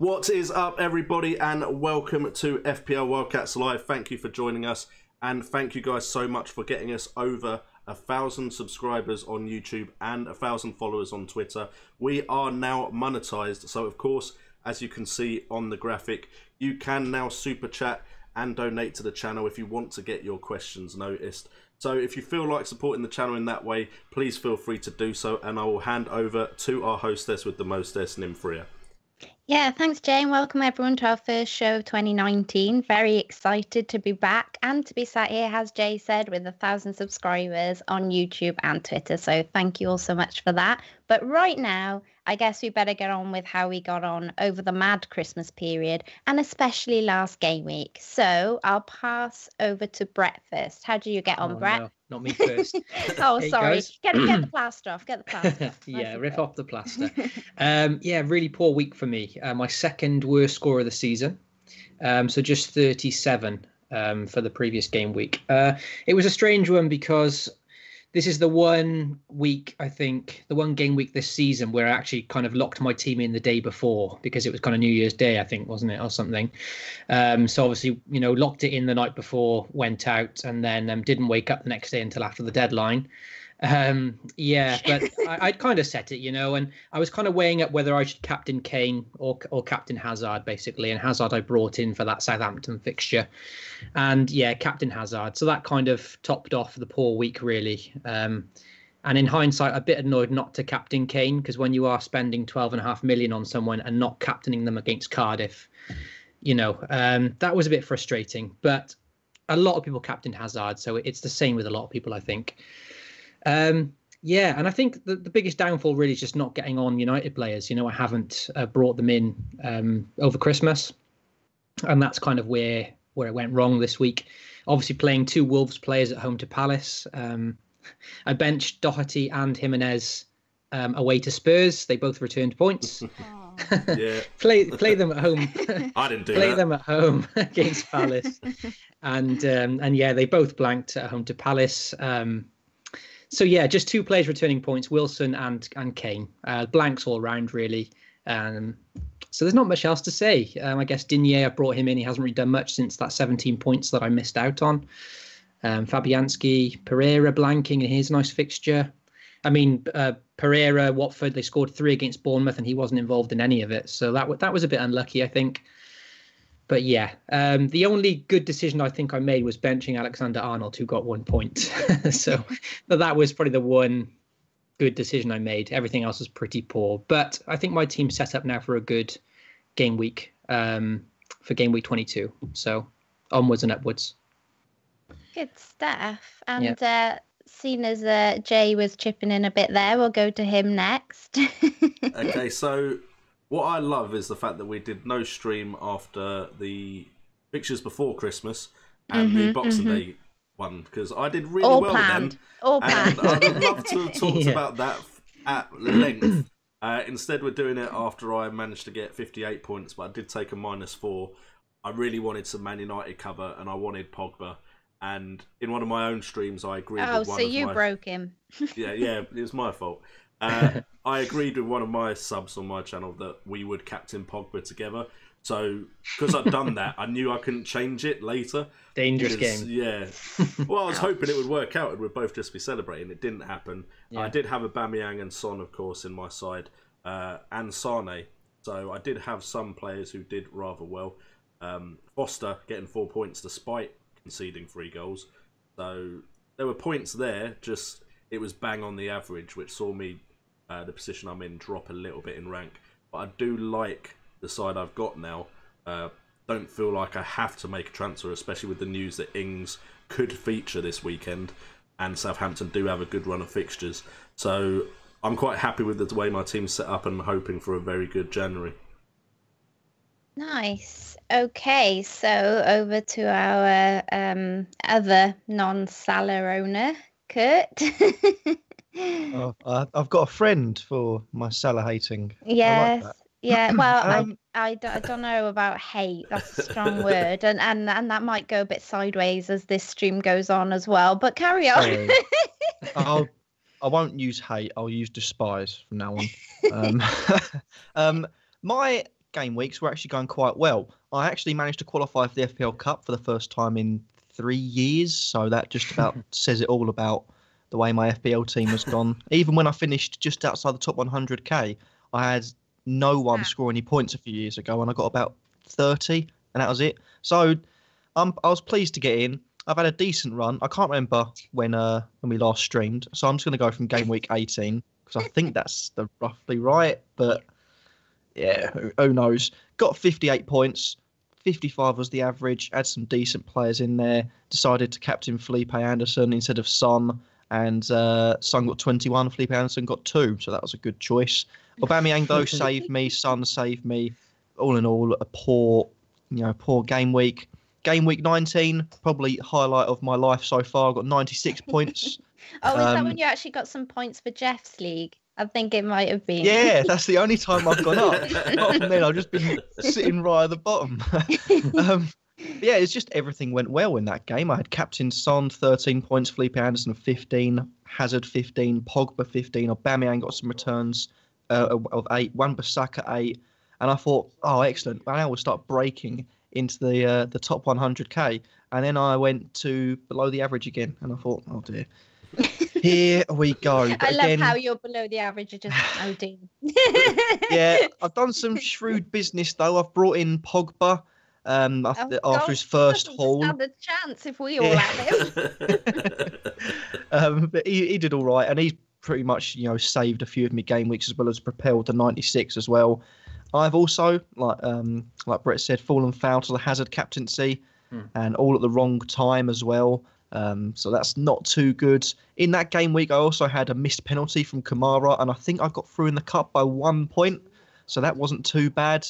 What is up, everybody, and welcome to FPL WildCats Live. Thank you for joining us, and thank you guys so much for getting us over 1,000 subscribers on YouTube and 1,000 followers on Twitter. We are now monetized, so of course, as you can see on the graphic, you can now super chat and donate to the channel if you want to get your questions noticed. So if you feel like supporting the channel in that way, please feel free to do so, and I will hand over to our hostess with the mostess, Nymphria. Yeah, thanks, Jane. Welcome everyone to our first show of 2019. Very excited to be back and to be sat here, as Jay said, with 1,000 subscribers on YouTube and Twitter. So thank you all so much for that. But right now, I guess we better get on with how we got on over the mad Christmas period and especially last game week. So I'll pass over to Brett first. How do you get on, Brett? No, not me first. Oh, sorry. Get the plaster off. Get the plaster off. Yeah, rip off the plaster. Yeah, really poor week for me. My second worst score of the season. So just 37 for the previous game week. It was a strange one because this is the one week, I think, the one game week this season where I actually kind of locked my team in the day before, because it was kind of New Year's Day, I think, wasn't it, or something. So obviously, locked it in the night before, went out, and then didn't wake up the next day until after the deadline. But I'd kind of set it, and I was kind of weighing up whether I should captain Kane or captain Hazard, basically. And Hazard I brought in for that Southampton fixture, and captain Hazard. So that kind of topped off the poor week, really. And in hindsight, a bit annoyed not to captain Kane, because when you are spending 12.5 million on someone and not captaining them against Cardiff, that was a bit frustrating. But a lot of people captain Hazard, so it's the same with a lot of people, I think. And I think the biggest downfall really is just not getting on United players. I haven't brought them in over Christmas, and that's kind of where it went wrong this week. Obviously, playing 2 Wolves players at home to Palace. I benched Doherty and Jimenez away to Spurs. They both returned points. Yeah. play them at home. I didn't do play that. them at home against Palace, and they both blanked at home to Palace. So just 2 players returning points, Wilson and Kane. Blanks all round, really. So there's not much else to say. I guess Digne, I brought him in. He hasn't really done much since that 17 points that I missed out on. Fabianski, Pereira blanking in his nice fixture. I mean, Pereira, Watford, they scored 3 against Bournemouth and he wasn't involved in any of it. So that was a bit unlucky, I think. But the only good decision I think I made was benching Alexander-Arnold, who got 1 point. So that was probably the one good decision I made. Everything else was pretty poor. But I think my team's set up now for a good game week, for game week 22. So onwards and upwards. Good stuff. And seeing as Jay was chipping in a bit there, we'll go to him next. Okay, so what I love is the fact that we did no stream after the fixtures before Christmas and the Boxing Day one, because I did really All well planned. then. All and planned. I'd love to have talked about that at length. Instead, we're doing it after I managed to get 58 points, but I did take a -4. I really wanted some Man United cover, and I wanted Pogba. And in one of my own streams, I agreed with one so of you my... broke him. Yeah, it was my fault. I agreed with one of my subs on my channel that we would captain Pogba together. So, because I'd done that, I knew I couldn't change it later. Dangerous game. Yeah. Well, I was hoping it would work out and we'd both just be celebrating. It didn't happen. Yeah. I did have Aubameyang and Son, of course, in my side, and Sane. So I did have some players who did rather well. Foster getting 4 points despite conceding 3 goals. So there were points there, just it was bang on the average, which saw me, the position I'm in, drop a little bit in rank. But I do like the side I've got now. Don't feel like I have to make a transfer, especially with the news that Ings could feature this weekend, and Southampton do have a good run of fixtures. So I'm quite happy with the way my team's set up and hoping for a very good January. Nice. Okay, so over to our other non-Salah owner, Kurt. I've got a friend for my Salah hating. Yes. I like that. Yeah, well, I don't know about hate. That's a strong word, and that might go a bit sideways as this stream goes on as well. But carry on. I won't use hate. I'll use despise from now on. My game weeks were actually going quite well. I actually managed to qualify for the FPL Cup for the first time in 3 years, so that just about says it all about the way my FPL team has gone. Even when I finished just outside the top 100k, I had no one score any points a few years ago, and I got about 30, and that was it. So I was pleased to get in. I've had a decent run. I can't remember when we last streamed, so I'm just going to go from game week 18 because I think that's roughly right. But yeah, who knows? Got 58 points. 55 was the average. Had some decent players in there. Decided to captain Felipe Anderson instead of Son, and Son got 21. Felipe Anderson got 2, so that was a good choice. Aubameyang though saved me. Son saved me. All in all, a poor game week. Game week 19, probably highlight of my life so far. I got 96 points. Oh, is that when you actually got some points for Jeff's league? I think it might have been. Yeah, that's the only time I've gone up. Apart from then, I've just been sitting right at the bottom. But yeah, it's just everything went well in that game. I had Captain Son 13 points, Felipe Anderson 15, Hazard 15, Pogba 15, Aubameyang got some returns of 8, Wan-Bissaka 8, and I thought, oh, excellent. Now we'll start breaking into the top 100k, and then I went to below the average again, and I thought, oh dear. Here we go. But I love again, how you're below the average. You're just, oh dear. yeah, I've done some shrewd business though. I've brought in Pogba after his first haul. Stand a chance if we all have him. But he did all right, and he's pretty much saved a few of my game weeks as well as propelled to 96 as well. I've also, like Brett said, fallen foul to the Hazard captaincy, and all at the wrong time as well. So that's not too good. In that game week, I also had a missed penalty from Kamara, and I think I got through in the cup by 1 point, so that wasn't too bad.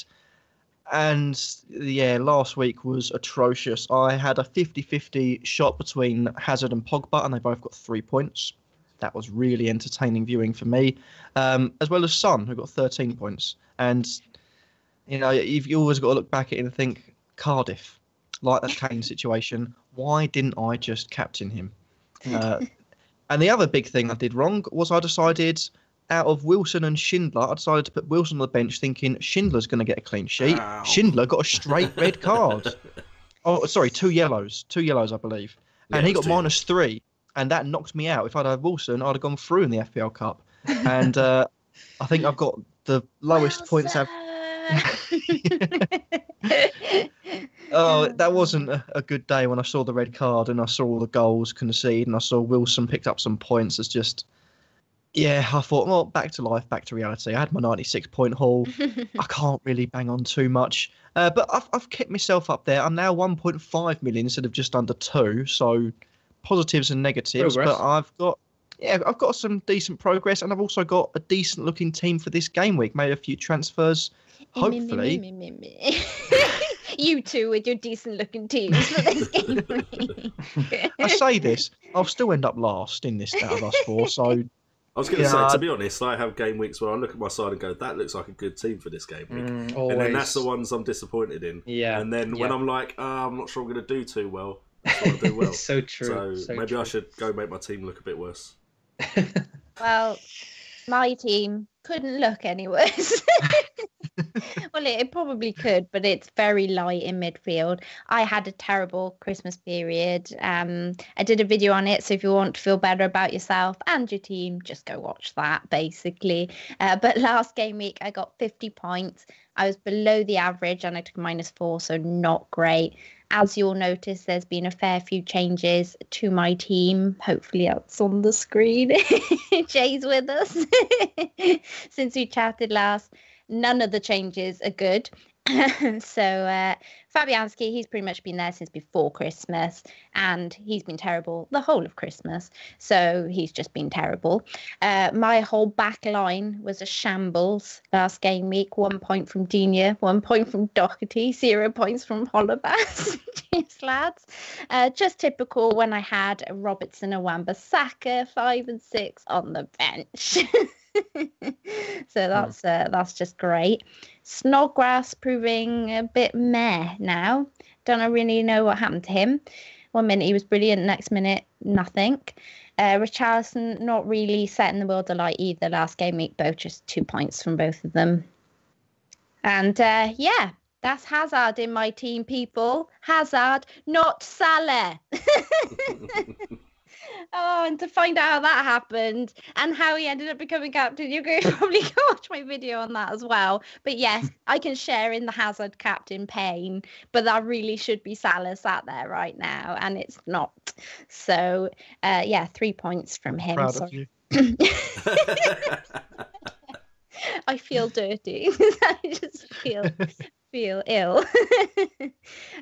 And yeah, last week was atrocious. I had a 50-50 shot between Hazard and Pogba, and they both got 3 points. That was really entertaining viewing for me, as well as Son, who got 13 points. And you always got to look back at it and think, Cardiff, like that Kane situation, why didn't I just captain him? And the other big thing I did wrong was I decided, out of Wilson and Schindler, I decided to put Wilson on the bench thinking Schindler's going to get a clean sheet. Ow. Schindler got a straight red card. Oh, sorry, 2 yellows. 2 yellows, I believe. And he got -3. And that knocked me out. If I'd had Wilson, I'd have gone through in the FPL Cup. And I think I've got the lowest points I've... Oh, that wasn't a good day when I saw the red card and I saw all the goals conceded and I saw Wilson picked up some points. It's just, yeah, I thought, well, back to life, back to reality. I had my 96-point haul. I can't really bang on too much. But I've kept myself up there. I'm now 1.5 million instead of just under 2. So positives and negatives. Progress. But I've got some decent progress, and I've also got a decent looking team for this game week. Made a few transfers. Hopefully. You two with your decent looking teams for this game week. I say this, I'll still end up last in this out of us 4. So I was going to say, to be honest, I have game weeks where I look at my side and go, that looks like a good team for this game week. And then that's the ones I'm disappointed in. Yeah. And then when I'm like, I'm not sure I'm going to do too well, that's what I do well. So true. So maybe I should go make my team look a bit worse. Well, my team couldn't look any worse. Well, it probably could, but it's very light in midfield. I had a terrible Christmas period. I did a video on it, so if you want to feel better about yourself and your team, just go watch that, basically. But last game week, I got 50 points. I was below the average, and I took -4, so not great. As you'll notice, there's been a fair few changes to my team. Hopefully that's on the screen. Jay's with us since we chatted last. None of the changes are good. So Fabianski, he's pretty much been there since before Christmas, and he's been terrible the whole of Christmas. So he's just been terrible. My whole back line was a shambles last game week. 1 point from Digne, 1 point from Doherty, 0 points from Holobas. Cheers, lads. Just typical when I had Robertson and Wan-Bissaka 5 and 6 on the bench. So that's just great. Snodgrass proving a bit meh now. Don't really know what happened to him. 1 minute he was brilliant, next minute nothing. Richarlison not really setting the world alight either last game week, both just 2 points from both of them. And yeah, that's Hazard in my team, people. Hazard, not Salah. Oh, and to find out how that happened and how he ended up becoming captain, you're going to probably go watch my video on that as well. But yes, I can share in the Hazard captain pain, but that really should be Salah sat there right now, and it's not. So, yeah, 3 points from him. Proud of you. I feel dirty. I just feel ill.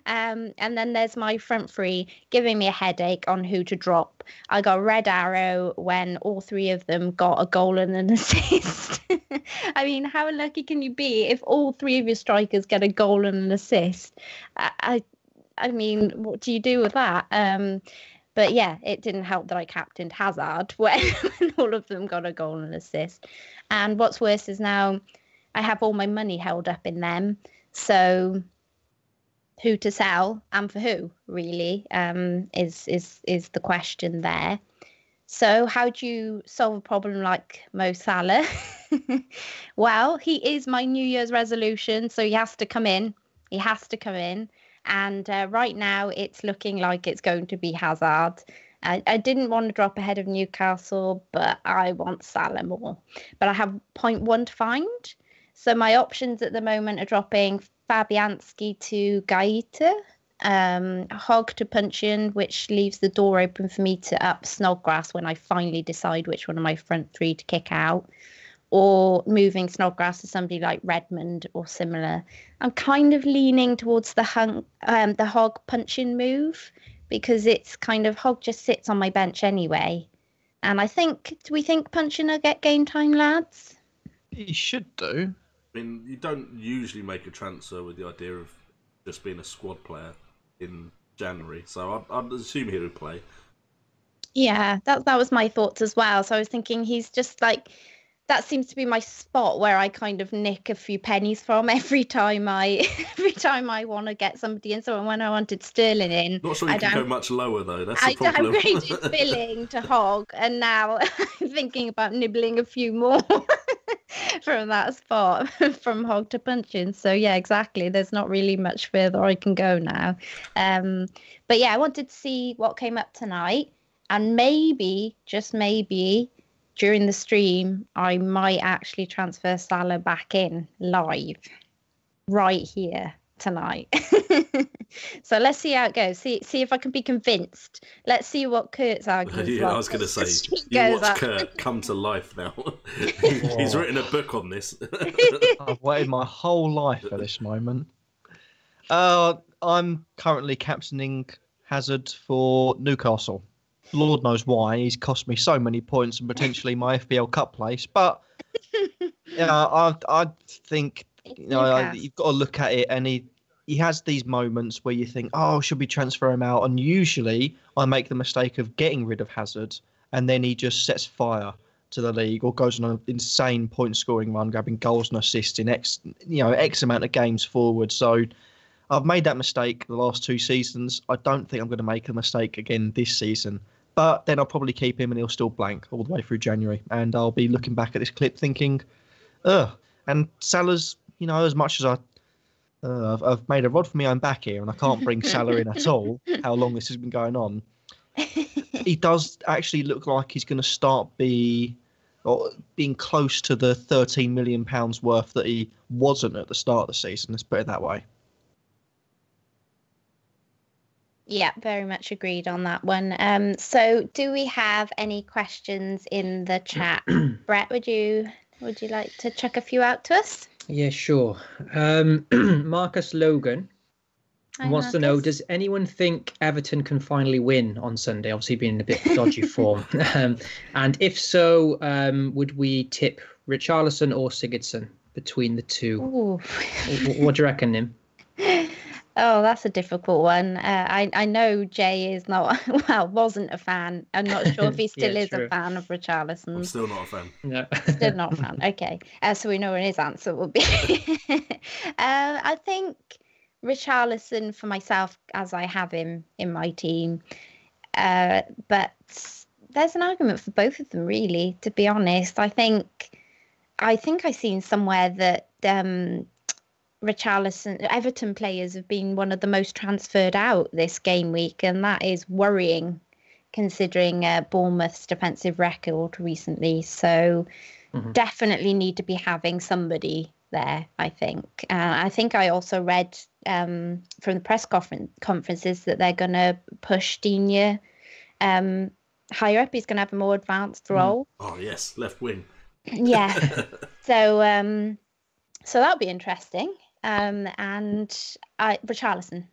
And then there's my front three giving me a headache on who to drop. I got red arrow when all 3 of them got a goal and an assist. I mean, how unlucky can you be if all 3 of your strikers get a goal and an assist? I mean, what do you do with that? But yeah, it didn't help that I captained Hazard when all of them got a goal and an assist. And what's worse is now I have all my money held up in them. So who to sell and for who, really, is the question there. So how do you solve a problem like Mo Salah? Well, he is my New Year's resolution, so he has to come in. He has to come in. And right now, it's looking like it's going to be Hazard. I didn't want to drop ahead of Newcastle, but I want Salah more. But I have 0.1 to find. So my options at the moment are dropping Fabianski to Gaeta, Hog to Punchin, which leaves the door open for me to up Snodgrass when I finally decide which one of my front three to kick out, or moving Snodgrass to somebody like Redmond or similar. I'm kind of leaning towards the Hog Punchin move, because it's kind of Hog just sits on my bench anyway. And do we think Punchin will get game time, lads? He should do. I mean, you don't usually make a transfer with the idea of just being a squad player in January, so I'd assume he would play. Yeah, that was my thoughts as well. So I was thinking he's just like, that seems to be my spot where I kind of nick a few pennies from every time I want to get somebody in. So when I wanted Sterling in, not sure you can go much lower though. That's the problem. I downgraded Billing to Hog, and now I'm thinking about nibbling a few more from that spot, from Hog to Punchin. So yeah, exactly. There's not really much further I can go now. But yeah, I wanted to see what came up tonight, and maybe, just maybe, during the stream, I might actually transfer Salah back in live right here tonight. So let's see how it goes. See if I can be convinced. Let's see what Kurt's argument is. Yeah, I was going to say, you watch Kurt come to life now. He's written a book on this. I've waited my whole life for this moment. I'm currently captaining Hazard for Newcastle. Lord knows why. He's cost me so many points and potentially my FPL Cup place. But I think you've got to look at it, and he has these moments where you think, oh, should we transfer him out? And usually I make the mistake of getting rid of Hazard, and then he just sets fire to the league or goes on an insane point scoring run, grabbing goals and assists in X amount of games forward. So I've made that mistake the last 2 seasons. I don't think I'm going to make a mistake again this season. But then I'll probably keep him and he'll still blank all the way through January. And I'll be looking back at this clip thinking, ugh. And Salah's, as much as I've made a rod for my own back here and I can't bring Salah in at all, how long this has been going on, he does actually look like he's going to start being close to the £13 million worth that he wasn't at the start of the season. Let's put it that way. Yeah, very much agreed on that one. So do we have any questions in the chat? Brett, would you like to chuck a few out to us? Yeah, sure. Marcus Logan wants to know, does anyone think Everton can finally win on Sunday? Obviously being in a bit dodgy form. And if so, would we tip Richarlison or Sigurdsson between the two? Ooh. What do you reckon, Nim? Oh, that's a difficult one. I know Jay is wasn't a fan. I'm not sure if he still is true. a fan of Richarlison. I'm still not a fan. No. Still not a fan. Okay. So we know what his answer will be. I think Richarlison for myself, as I have him in my team. But there's an argument for both of them, really, to be honest. I think I've seen somewhere that Richarlison, Everton players have been one of the most transferred out this game week, and that is worrying considering Bournemouth's defensive record recently. So definitely need to be having somebody there, I think. I think I also read from the press conferences that they're going to push Digne higher up. He's going to have a more advanced role. Oh, yes, left wing. Yeah. So that'll be interesting. And Richarlison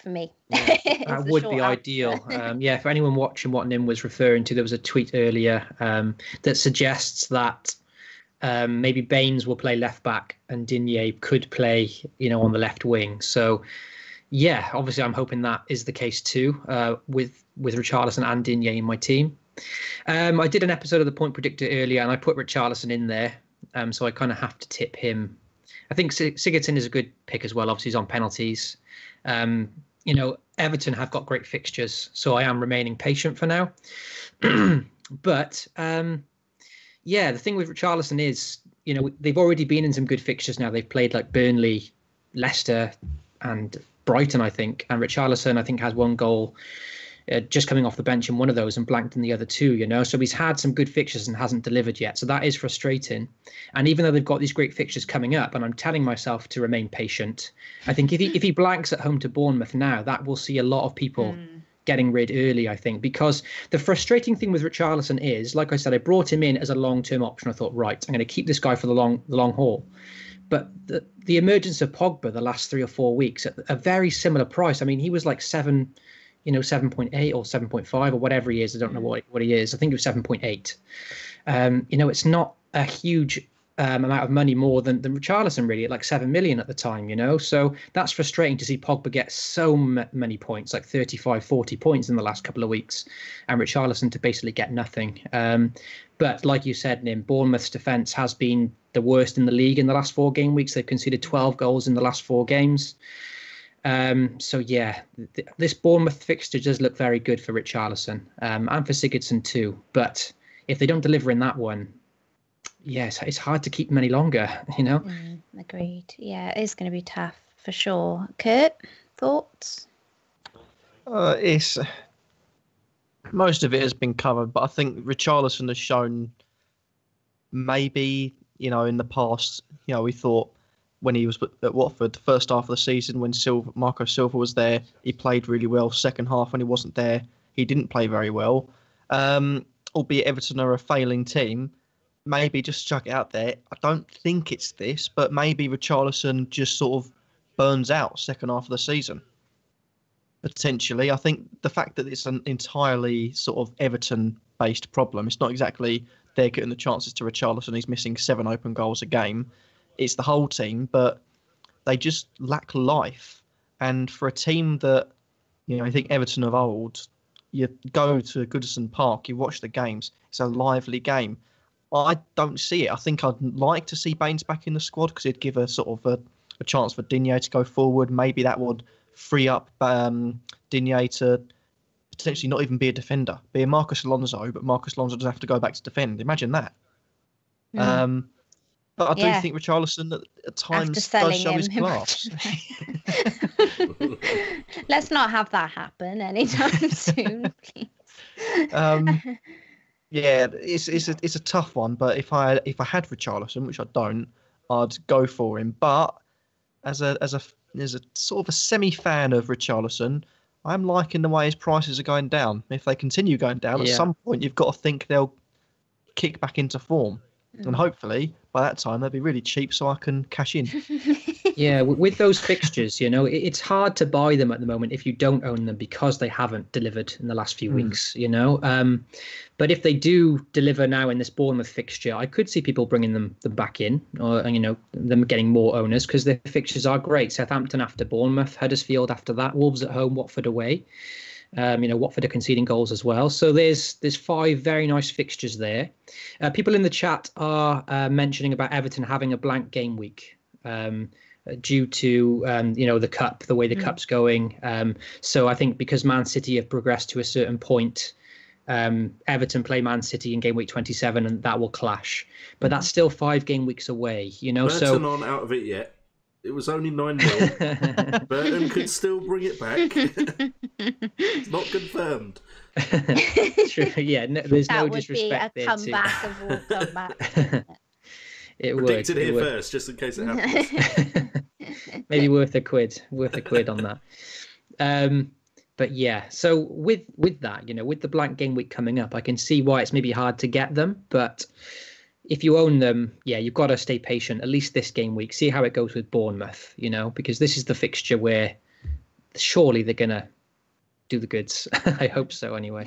for me. Yeah, that would be ideal. For anyone watching what Nim was referring to, there was a tweet earlier that suggests that maybe Baines will play left back and Digne could play, on the left wing. So, yeah, obviously I'm hoping that is the case too, with Richarlison and Digne in my team. I did an episode of the Point Predictor earlier and I put Richarlison in there, so I kind of have to tip him. I think Sigurdsson is a good pick as well. Obviously, he's on penalties. Everton have got great fixtures, so I am remaining patient for now. But the thing with Richarlison is, they've already been in some good fixtures now. They've played like Burnley, Leicester, and Brighton, I think. And Richarlison, I think, has one goal just coming off the bench in one of those and blanked in the other two, So he's had some good fixtures and hasn't delivered yet. So that is frustrating. And even though they've got these great fixtures coming up, and I'm telling myself to remain patient, I think if he blanks at home to Bournemouth now, that will see a lot of people getting rid early, I think. Because the frustrating thing with Richarlison is, like I said, I brought him in as a long-term option. I thought, right, I'm going to keep this guy for the long haul. But the emergence of Pogba the last 3 or 4 weeks at a very similar price. I mean, he was like 7.8 or 7.5 or whatever he is. I don't know what he is. I think it was 7.8. It's not a huge amount of money more than Richarlison, really, at like 7 million at the time, So that's frustrating to see Pogba get so many points, like 35, 40 points in the last couple of weeks, and Richarlison to basically get nothing. But like you said, Nim, Bournemouth's defence has been the worst in the league in the last 4 game weeks. They've conceded 12 goals in the last 4 games. This Bournemouth fixture does look very good for Richarlison and for Sigurdsson too. But if they don't deliver in that one, yes, it's hard to keep them any longer, Agreed. Yeah, it is going to be tough for sure. Kurt, thoughts? It's most of it has been covered, but I think Richarlison has shown maybe, in the past, we thought when he was at Watford, the first half of the season when Marco Silva was there, he played really well. Second half, when he wasn't there, he didn't play very well. Albeit Everton are a failing team, maybe just chuck it out there. I don't think it's this, but maybe Richarlison just sort of burns out second half of the season. Potentially. I think the fact that it's an entirely sort of Everton-based problem, it's not exactly they're getting the chances to Richarlison, he's missing 7 open goals a game. It's the whole team, but they just lack life. And for a team that, I think Everton of old, you go to Goodison Park, you watch the games, it's a lively game. I don't see it. I think I'd like to see Baines back in the squad because it'd give a sort of a chance for Digne to go forward. Maybe that would free up Digne to potentially not even be a defender, be a Marcus Alonso, but Marcus Alonso doesn't have to go back to defend. Imagine that. But I do think Richarlison at times does show his class. Let's not have that happen anytime soon, please. It's a tough one. But if I had Richarlison, which I don't, I'd go for him. But as a sort of a semi-fan of Richarlison, I'm liking the way his prices are going down. If they continue going down, at some point you've got to think they'll kick back into form. And hopefully, by that time, they'll be really cheap so I can cash in. Yeah, with those fixtures, it's hard to buy them at the moment if you don't own them because they haven't delivered in the last few weeks, But if they do deliver now in this Bournemouth fixture, I could see people bringing them back in or, them getting more owners because their fixtures are great. Southampton after Bournemouth, Huddersfield after that, Wolves at home, Watford away. Watford are conceding goals as well. So there's 5 very nice fixtures there. People in the chat are mentioning about Everton having a blank game week due to, the cup, the way the cup's going. So I think because Man City have progressed to a certain point, Everton play Man City in game week 27 and that will clash. But that's still 5 game weeks away, Burton aren't out of it yet. It was only 9-0. Burton could still bring it back. It's not confirmed. True. Yeah, there's no disrespect there. That would be a comeback of all comebacks. It Predicted would. Here first, just in case it happens. Maybe worth a quid on that. But yeah, so with that, with the blank game week coming up, I can see why it's maybe hard to get them, but if you own them, you've got to stay patient, at least this game week. See how it goes with Bournemouth, because this is the fixture where surely they're going to do the goods. I hope so anyway.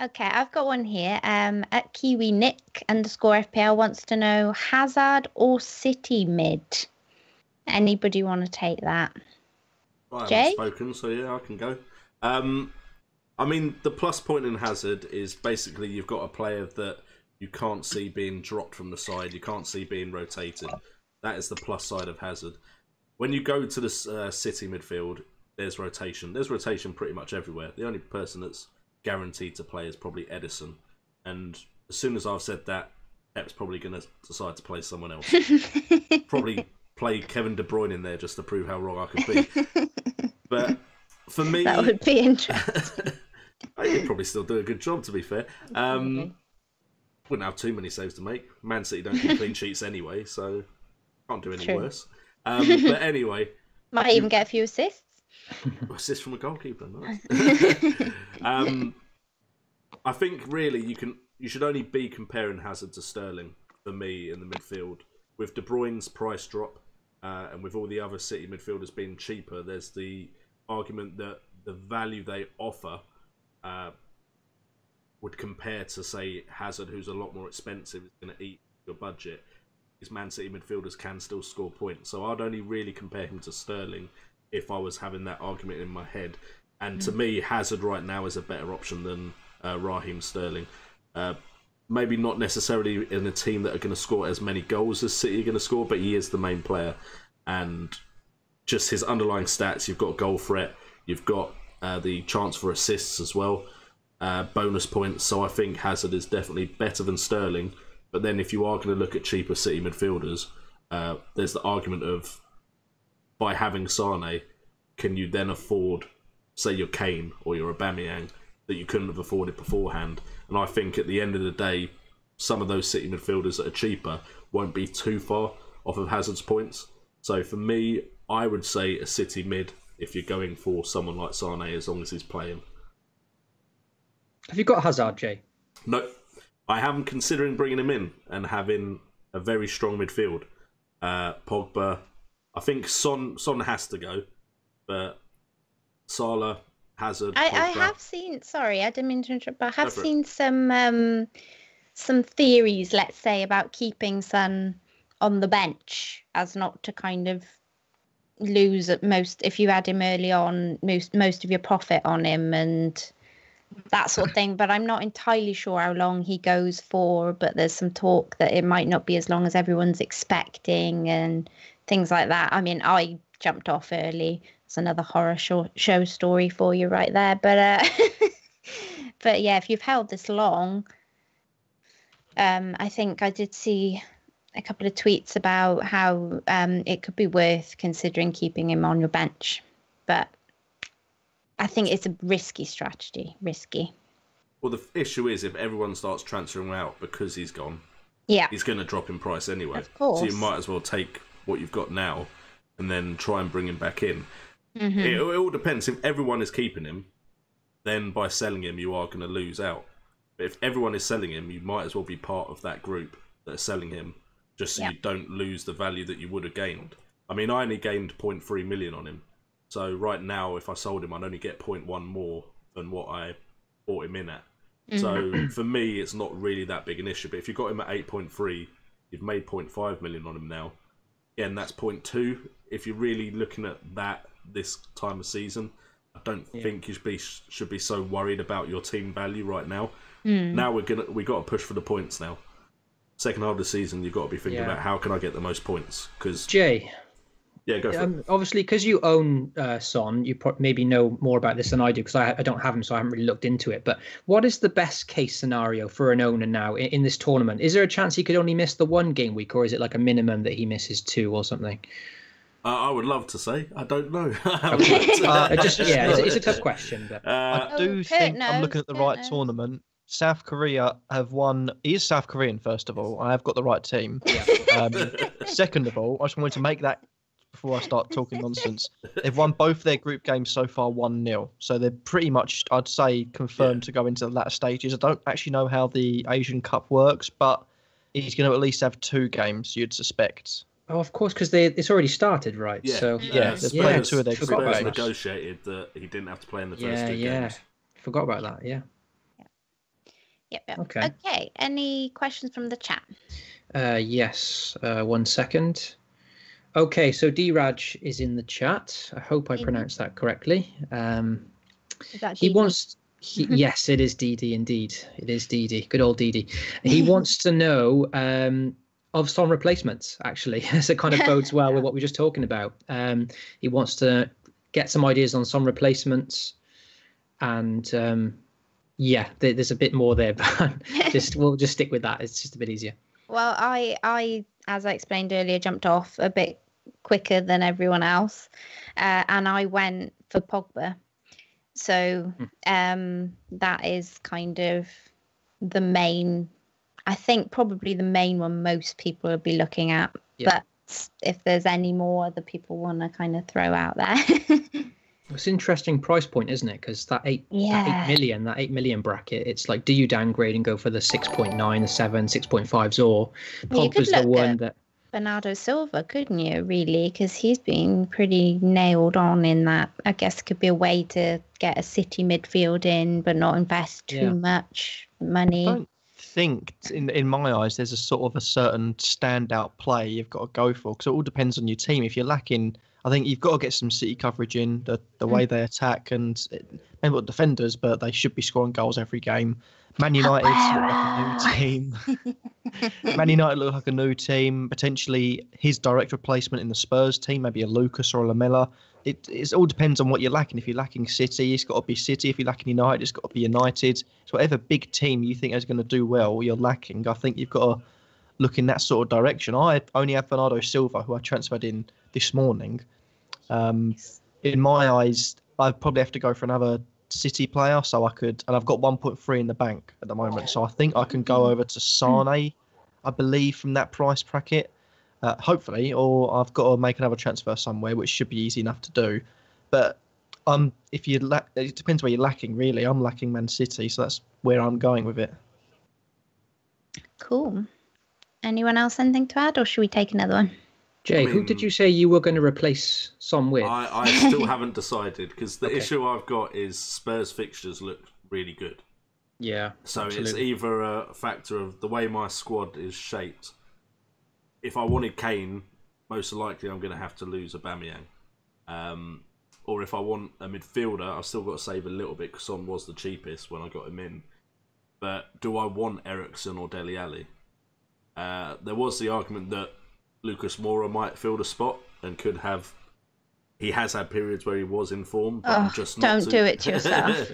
Okay, I've got one here. At Kiwi Nick _FPL wants to know Hazard or City mid. Anybody want to take that? I Jay? haven't spoken, so I can go. I mean, the plus point in Hazard is basically you've got a player that you can't see being dropped from the side. You can't see being rotated. That is the plus side of Hazard. when you go to the City midfield, there's rotation. There's rotation pretty much everywhere. The only person that's guaranteed to play is probably Edison. And as soon as I've said that, Pep's probably going to decide to play someone else. Probably play Kevin De Bruyne in there just to prove how wrong I could be. But for me... That would be interesting. He'd probably still do a good job, to be fair. Wouldn't have too many saves to make. Man City don't keep clean sheets anyway, so can't do any worse. But anyway... Might even get a few assists. Assist from a goalkeeper, nice. I think really you should only be comparing Hazard to Sterling for me in the midfield. With De Bruyne's price drop and with all the other City midfielders being cheaper, there's the argument that the value they offer would compare to, say, Hazard, who's a lot more expensive, is going to eat your budget. His Man City midfielders can still score points, so I'd only really compare him to Sterling if I was having that argument in my head. And to me, Hazard right now is a better option than Raheem Sterling. Maybe not necessarily in a team that are going to score as many goals as City are going to score, but he is the main player. And just his underlying stats, you've got goal threat, you've got the chance for assists as well, bonus points. So I think Hazard is definitely better than Sterling. But then if you are going to look at cheaper City midfielders, there's the argument of, by having Sane, can you then afford, say, your Kane or your Aubameyang that you couldn't have afforded beforehand? And I think at the end of the day, some of those City midfielders that are cheaper won't be too far off of Hazard's points. So for me, I would say a City mid if you're going for someone like Sane, as long as he's playing. Have you got Hazard, Jay? No, I am considering bringing him in and having a very strong midfield. Pogba, I think Son has to go, but Salah, Hazard, Pogba. I have seen. Sorry, I didn't mean to interrupt, but I have seen some theories, let's say, about keeping Son on the bench as not to kind of lose at most if you had him early on, most of your profit on him and that sort of thing. But I'm not entirely sure how long he goes for. But there's some talk that it might not be as long as everyone's expecting and things like that. I mean, I jumped off early. It's another horror show story for you right there. But but yeah, if you've held this long, I think I did see a couple of tweets about how it could be worth considering keeping him on your bench. But I think it's a risky strategy. Risky. Well, the issue is if everyone starts transferring out because he's gone, he's going to drop in price anyway. Of course. So you might as well take what you've got now and then try and bring him back in. It all depends. If everyone is keeping him, then by selling him, you are going to lose out. But if everyone is selling him, you might as well be part of that group that are selling him, just so you don't lose the value that you would have gained. I mean, I only gained 0.3 million on him. So right now, if I sold him, I'd only get 0.1 more than what I bought him in at. So for me, it's not really that big an issue. But if you got him at 8.3, you've made 0.5 million on him now. Again, that's 0.2. If you're really looking at that this time of season, I don't think you should be so worried about your team value right now. Now we got to push for the points now. Second half of the season, you've got to be thinking about how can I get the most points? Because Jay, go for it. Obviously, because you own Son, you maybe know more about this than I do because I don't have him, so I haven't really looked into it. But what is the best case scenario for an owner now in this tournament? Is there a chance he could only miss the one game week, or is it like a minimum that he misses 2 or something? I would love to say. I don't know. It's a tough question. But I do think I'm looking at the right tournament. South Korea have won. He is South Korean, first of all. I have got the right team. Second of all, I just wanted to make that before I start talking nonsense. They've won both their group games so far 1-0. So they're pretty much, I'd say, confirmed to go into the latter stages. I don't actually know how the Asian Cup works, but he's going to at least have 2 games, you'd suspect. Oh, of course, because it's already started, right? Yeah. So they've played 2 of their group games. Negotiated that he didn't have to play in the first 2 games. Forgot about that. Yeah. Okay. Any questions from the chat? Yes. 1 second. Okay, so D-Raj is in the chat. I hope I pronounced that correctly. Is that he wants. Yes, it is DD indeed. It is DD. Good old DD. He wants to know of Son replacements, actually. So it kind of bodes well with what we were just talking about. He wants to get some ideas on Son replacements, and there's a bit more there, but we'll just stick with that. It's just a bit easier. Well, I, as I explained earlier, jumped off a bit quicker than everyone else, and I went for Pogba. So that is kind of the main, I think probably the main one most people will be looking at. Yeah. But if there's any more that people want to kind of throw out there. It's an interesting price point, isn't it? Because that 8 million bracket, it's like, do you downgrade and go for the 6.9, the 7, 6.5s, or Pogba's the one that... Bernardo Silva, couldn't you, really? Because he's been pretty nailed on in that. I guess it could be a way to get a City midfield in, but not invest too much money. I don't think, in my eyes, there's a sort of a certain standout play you've got to go for, because it all depends on your team. If you're lacking, I think you've got to get some City coverage in, the way they attack, and maybe not defenders, but they should be scoring goals every game. Man United look like a new team. Man United look like a new team. Potentially his direct replacement in the Spurs team, maybe a Lucas or a Lamella. It all depends on what you're lacking. If you're lacking City, it's got to be City. If you're lacking United, it's got to be United. So whatever big team you think is going to do well, you're lacking. I think you've got to look in that sort of direction. I only have Bernardo Silva, who I transferred in this morning. In my eyes, I'd probably have to go for another City player, so I could, and I've got 1.3 in the bank at the moment, so I think I can go over to Sane, I believe, from that price bracket, hopefully, or I've got to make another transfer somewhere, which should be easy enough to do. But if you it depends where you're lacking, really. I'm lacking Man City, so that's where I'm going with it. Cool. Anyone else anything to add, or should we take another one? Jay, who did you say you were going to replace Son with? I still haven't decided, because the issue I've got is Spurs fixtures look really good. Yeah. So absolutely. It's either a factor of the way my squad is shaped. If I wanted Kane, most likely I'm going to have to lose Aubameyang. Or if I want a midfielder, I've still got to save a little bit, because Son was the cheapest when I got him in. But do I want Eriksen or Dele Alli? There was the argument that Lucas Moura might fill the spot and could have. He has had periods where he was in form, but I'm just not. Don't do it to yourself.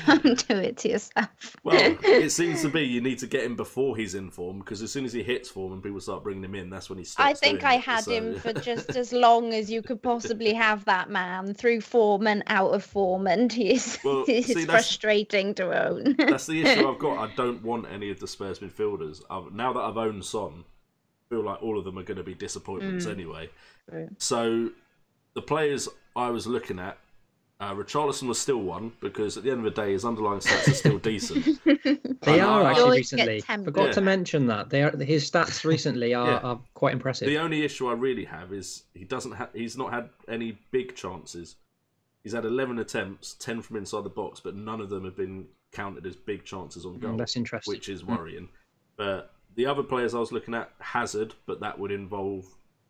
Don't do it to yourself. Well, it seems to be you need to get him before he's in form, because as soon as he hits form and people start bringing him in, that's when he stops. I think I had him for just as long as you could possibly have that man, through form and out of form, and he's frustrating to own. That's the issue I've got. I don't want any of the Spurs midfielders. Now that I've owned Son, I feel like all of them are going to be disappointments anyway. Right. So the players I was looking at, Richarlison was still one, because at the end of the day, his underlying stats are still decent. They are actually recently. Forgot to mention that his stats recently are quite impressive. The only issue I really have is he's not had any big chances. He's had 11 attempts, 10 from inside the box, but none of them have been counted as big chances on goal. That's interesting. Which is worrying. But the other players I was looking at, Hazard, but that would involve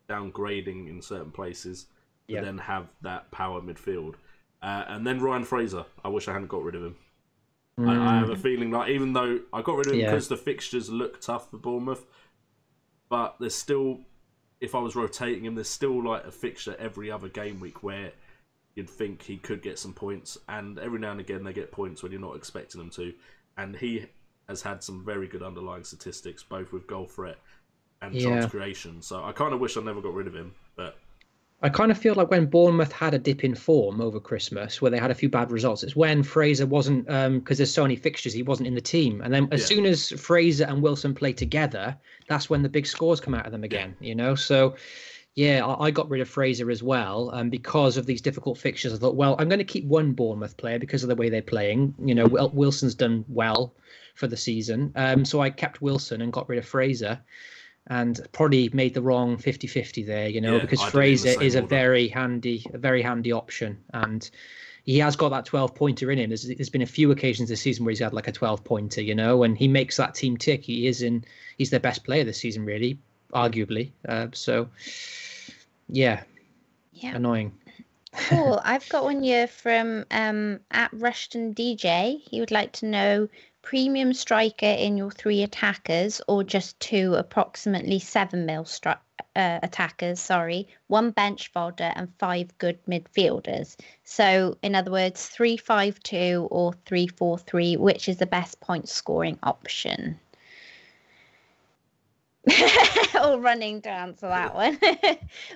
downgrading in certain places. To then have that power midfield. And then Ryan Fraser. I wish I hadn't got rid of him. I have a feeling like, even though I got rid of him because the fixtures look tough for Bournemouth, but there's still, if I was rotating him, there's still like a fixture every other game week where you'd think he could get some points, and every now and again they get points when you're not expecting them to. And he has had some very good underlying statistics, both with goal threat and chance creation. So I kind of wish I never got rid of him, but I kind of feel like when Bournemouth had a dip in form over Christmas, where they had a few bad results, it's when Fraser wasn't, because there's so many fixtures, he wasn't in the team. And then as soon as Fraser and Wilson play together, that's when the big scores come out of them again, you know? So, I got rid of Fraser as well. And because of these difficult fixtures, I thought, well, I'm going to keep one Bournemouth player because of the way they're playing. You know, Wilson's done well for the season. So I kept Wilson and got rid of Fraser. And probably made the wrong 50-50 there, you know, because Fraser is a very handy option. And he has got that 12-pointer in him. There's been a few occasions this season where he's had like a 12-pointer, you know, and he makes that team tick. He's their best player this season, really, arguably. Annoying. Cool. I've got one here from at Rushton DJ. He would like to know premium striker in your 3 attackers, or just 2 approximately 7 mil attackers, 1 bench fodder and 5 good midfielders. So in other words, 3-5-2 or 3-4-3, which is the best point scoring option? All running to answer that one.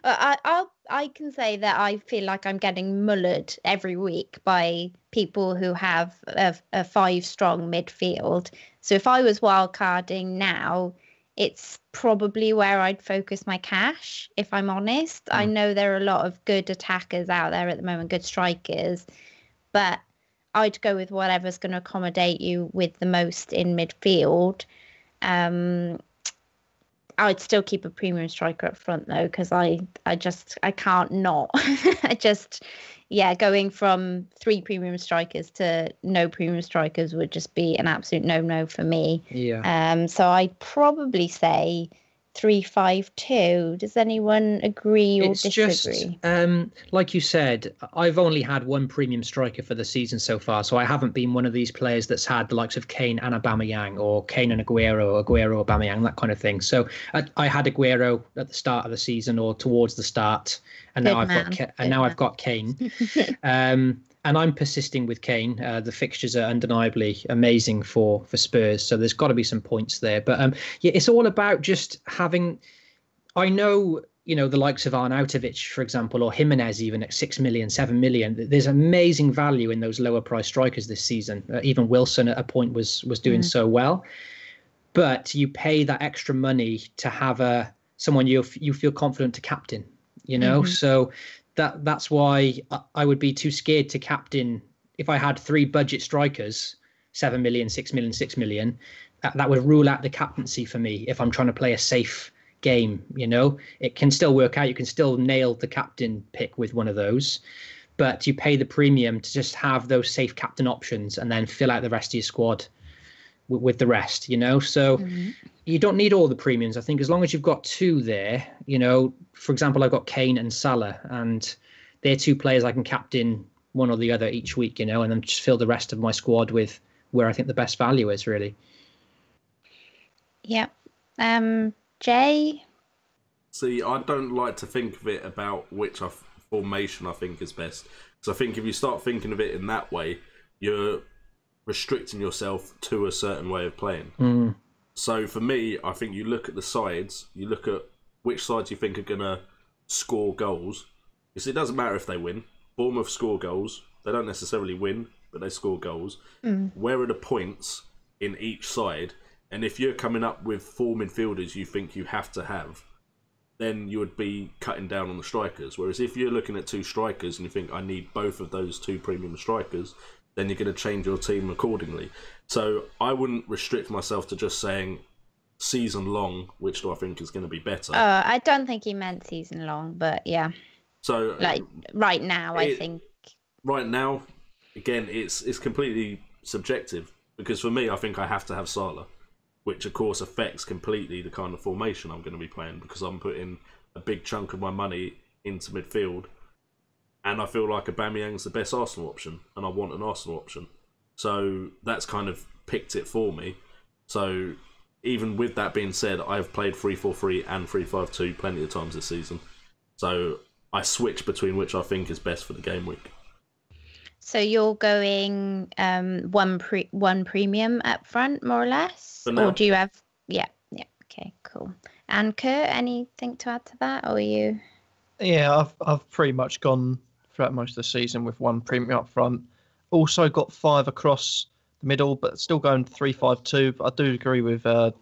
Well, I can say that I feel like I'm getting mullered every week by people who have a 5-strong midfield. So if I was wildcarding now, it's probably where I'd focus my cash, if I'm honest. I know there are a lot of good attackers out there at the moment, good strikers, but I'd go with whatever's going to accommodate you with the most in midfield. I'd still keep a premium striker up front though, because I can't not. Going from 3 premium strikers to no premium strikers would just be an absolute no for me. Yeah. So I'd probably say 3-5-2. Does anyone agree or disagree? Just like you said, I've only had 1 premium striker for the season so far, so I haven't been one of these players that's had the likes of Kane and Aubameyang, or Kane and Aguero, Aubameyang, that kind of thing. So I had Aguero at the start of the season or towards the start, and now I've got Kane. And I'm persisting with Kane. The fixtures are undeniably amazing for Spurs, so there's got to be some points there. But it's all about just having. I know, the likes of Arnautovic, for example, or Jimenez, even at 6 million, 7 million. There's amazing value in those lower price strikers this season. Even Wilson at a point was doing so well. But you pay that extra money to have someone you feel confident to captain. So. That's why I would be too scared to captain. If I had 3 budget strikers, 7 million, 6 million, 6 million, that would rule out the captaincy for me if I'm trying to play a safe game. It can still work out. You can still nail the captain pick with one of those, but you pay the premium to just have those safe captain options and then fill out the rest of your squad with the rest, so you don't need all the premiums. I think as long as you've got 2 there, for example, I've got Kane and Salah, and they're 2 players I can captain one or the other each week, and then just fill the rest of my squad with where I think the best value is, really. Yeah. Jay? See, I don't like to think of it about which formation I think is best, because I think if you start thinking of it in that way, you're restricting yourself to a certain way of playing. So for me, I think you look at the sides, you look at which sides you think are going to score goals. Because it doesn't matter if they win. Bournemouth score goals. They don't necessarily win, but they score goals. Where are the points in each side? And if you're coming up with 4 midfielders you think you have to have, then you would be cutting down on the strikers. Whereas if you're looking at 2 strikers and you think I need both of those 2 premium strikers, then you're going to change your team accordingly. So I wouldn't restrict myself to just saying season long, which do I think is going to be better. I don't think he meant season long, but yeah. So right now, I think. Right now, again, it's completely subjective, because for me, I think I have to have Salah, which of course affects completely the kind of formation I'm going to be playing, because I'm putting a big chunk of my money into midfield. And I feel like Aubameyang's the best Arsenal option, and I want an Arsenal option. So that's kind of picked it for me. So even with that being said, I've played 3-4-3 and 3-5-2 plenty of times this season. So I switch between which I think is best for the game week. So you're going one premium up front, more or less? Or do you have... Yeah, okay, cool. And Kurt, anything to add to that, or are you... Yeah, I've pretty much gone throughout most of the season with 1 premium up front. Also got 5 across the middle, but still going 3-5-2. But I do agree with the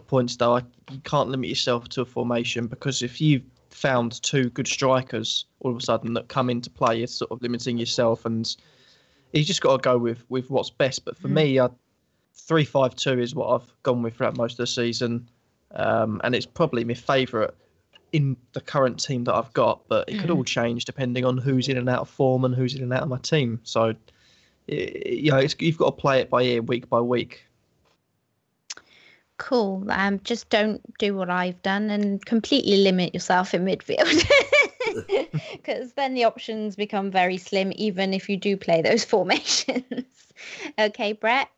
points, though. You can't limit yourself to a formation, because if you've found 2 good strikers all of a sudden that come into play, you're sort of limiting yourself, and you just got to go with what's best. But for me, 3-5-2 is what I've gone with throughout most of the season, and it's probably my favourite in the current team that I've got, but it could all change depending on who's in and out of form and who's in and out of my team. So, you've got to play it by ear, week by week. Cool. Just don't do what I've done and completely limit yourself in midfield, because then the options become very slim, even if you do play those formations. Okay, Brett?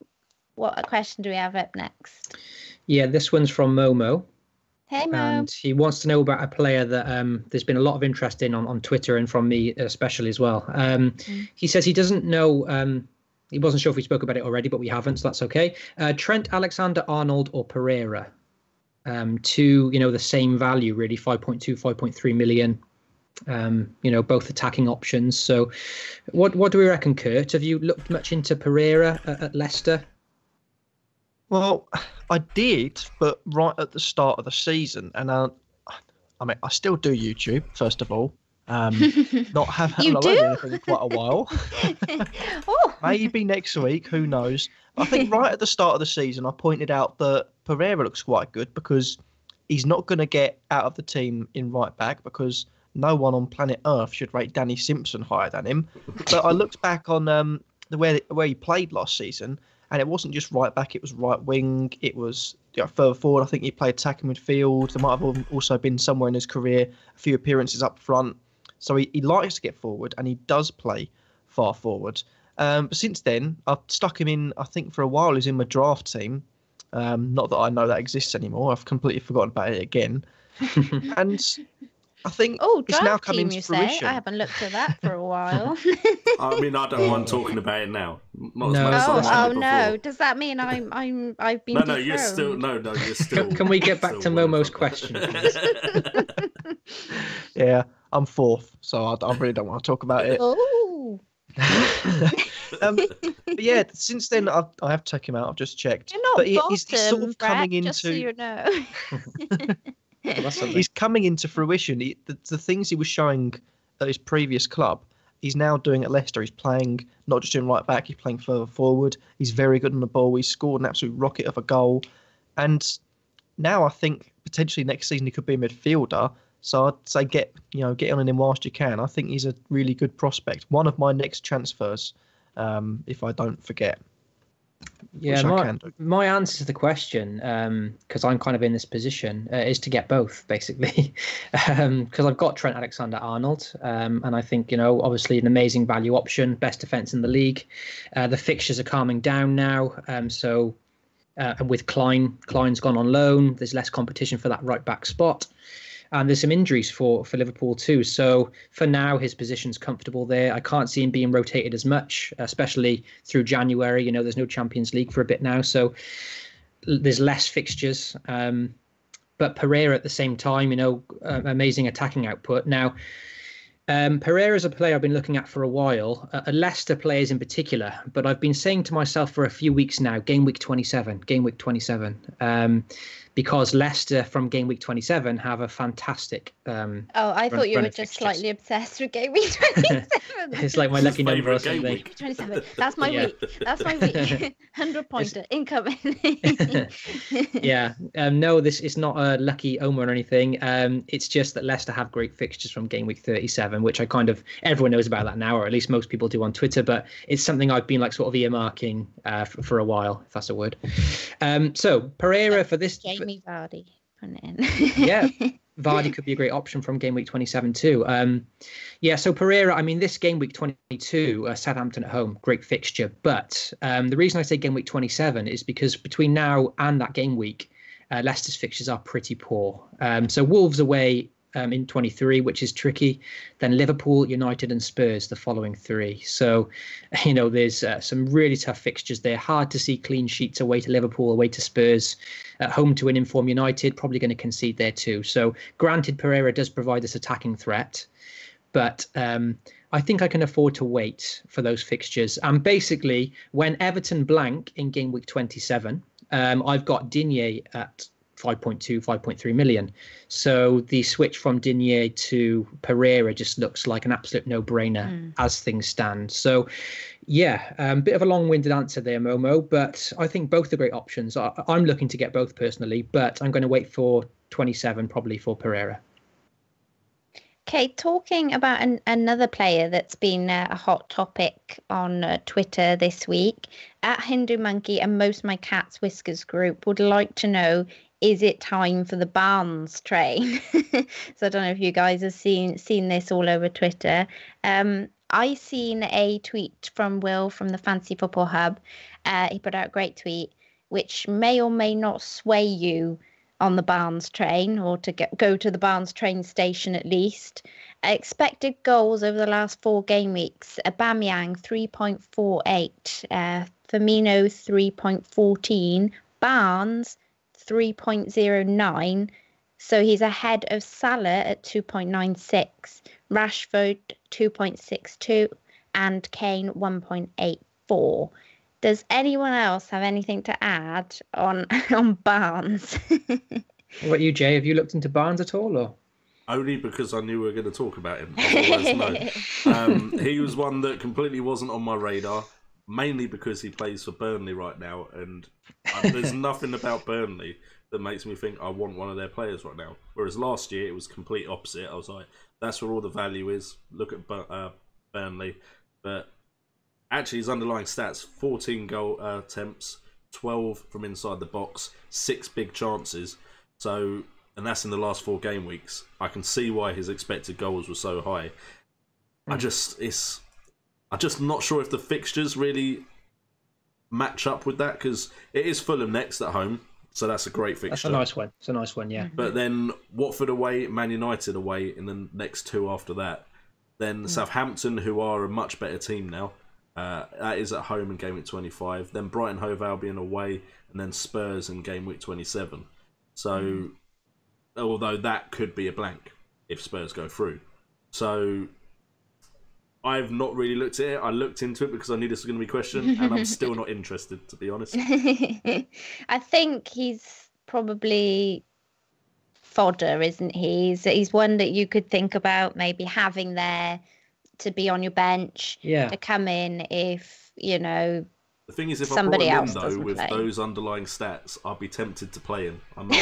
what question do we have up next? Yeah, this one's from Momo. Hey, Mo. And he wants to know about a player that there's been a lot of interest in on Twitter and from me especially as well. He says he doesn't know, he wasn't sure if we spoke about it already, but we haven't, so that's okay. Trent Alexander-Arnold or Pereira? To, the same value, really, 5.2, 5.3 million. Both attacking options. So what do we reckon, Kurt? Have you looked much into Pereira at Leicester? Well, I did, but right at the start of the season, and I still do YouTube. First of all, not haven't done anything in quite a while. Maybe next week, who knows? I think right at the start of the season, I pointed out that Pereira looks quite good because he's not going to get out of the team in right back because no one on planet Earth should rate Danny Simpson higher than him. But I looked back on where he played last season. And it wasn't just right back, it was right wing, it was further forward. I think he played attacking midfield. There might have also been somewhere in his career a few appearances up front. So he likes to get forward and he does play far forward. But since then, I've stuck him in, I think for a while, he's in my draft team. Not that I know that exists anymore. I've completely forgotten about it again. And I think it's now coming to fruition. I haven't looked at that for a while. I mean, I don't mind talking about it now. Not No. as much as I did no! before. Does that mean I've been No, you're still. No, you're still. Can we get back to Momo's question, please? Yeah, I'm fourth, so I really don't want to talk about it. Oh. But yeah, since then I have taken him out. I've just checked. You're not but bottom, he's sort of coming into. Just so you know. He's coming into fruition. The things he was showing at his previous club, he's now doing at Leicester. He's playing not just in right back, he's playing further forward. He's very good on the ball. He's scored an absolute rocket of a goal. And now I think potentially next season he could be a midfielder. So I'd say get on him whilst you can. I think he's a really good prospect. One of my next transfers, if I don't forget. Yeah, my answer to the question, because I'm kind of in this position, is to get both, basically. Because I've got Trent Alexander-Arnold, and I think, obviously an amazing value option, best defence in the league. The fixtures are calming down now, so with Klein's gone on loan, there's less competition for that right-back spot. And there's some injuries for Liverpool too. So for now, his position's comfortable there. I can't see him being rotated as much, especially through January. There's no Champions League for a bit now. So there's less fixtures. But Pereira at the same time, amazing attacking output. Now, Pereira is a player I've been looking at for a while, Leicester players in particular, but I've been saying to myself for a few weeks now, Gameweek 27, because Leicester from Gameweek 27 have a fantastic I thought you were just slightly obsessed with Gameweek 27. It's like my lucky number or something. 27. That's my week. 100-pointer incoming. Yeah. No, this is not a lucky omen or anything. It's just that Leicester have great fixtures from Gameweek 37, which everyone knows about that now, or at least most people do on Twitter, but it's something I've been sort of earmarking for a while, if that's a word. So Pereira for this... Jamie Vardy. Put it in. Yeah, Vardy could be a great option from Game Week 27 too. So Pereira, this Game Week 22, Southampton at home, great fixture. But the reason I say Game Week 27 is because between now and that game week, Leicester's fixtures are pretty poor. So Wolves away in 23, which is tricky. Then Liverpool, United and Spurs the following three. So, there's some really tough fixtures there. Hard to see clean sheets away to Liverpool, away to Spurs, at home to an informed United, probably going to concede there too. So granted, Pereira does provide this attacking threat, but I think I can afford to wait for those fixtures. And basically, when Everton blank in Game Week 27, I've got Digne at 5.2, 5.3 million. So the switch from Digne to Pereira just looks like an absolute no-brainer as things stand. So, yeah, bit of a long-winded answer there, Momo, but I think both are great options. I'm looking to get both personally, but I'm going to wait for 27 probably for Pereira. Okay, talking about another player that's been a hot topic on Twitter this week, at Hindu Monkey and Most My Cat's Whiskers group would like to know, is it time for the Barnes train? So I don't know if you guys have seen this all over Twitter. I seen a tweet from Will from the Fancy Football Hub. He put out a great tweet, which may or may not sway you on the Barnes train, or to go to the Barnes train station at least. Expected goals over the last 4 game weeks: Aubameyang 3.48, Firmino 3.14, Barnes 3.09. So he's ahead of Salah at 2.96, Rashford 2.62, and Kane 1.84. Does anyone else have anything to add on Barnes? What about you, Jay? Have you looked into Barnes at all, or? Only because I knew we were going to talk about him. Otherwise, no. He was one that completely wasn't on my radar, mainly because he plays for Burnley right now, and there's nothing about Burnley that makes me think I want one of their players right now. Whereas last year, it was complete opposite. I was like, that's where all the value is. Look at Burnley. But actually, his underlying stats: 14 goal attempts, 12 from inside the box, 6 big chances. So, and that's in the last 4 game weeks. I can see why his expected goals were so high. I'm just not sure if the fixtures really match up with that, because it is Fulham next at home, so that's a great fixture. That's a nice one. It's a nice one, yeah. But then Watford away, Man United away in the next 2 after that. Then Southampton, who are a much better team now. That is at home in Game Week 25. Then Brighton Hove Albion away, and then Spurs in Game Week 27. So, although that could be a blank if Spurs go through. So, I've not really looked at it. I looked into it because I knew this was going to be a question, and I'm still not interested, to be honest. I think he's probably fodder, isn't he? He's one that you could think about maybe having there to be on your bench, to come in if, the thing is, if somebody I else brought him in, though, with play. Those underlying stats, I'd be tempted to play him. I'm not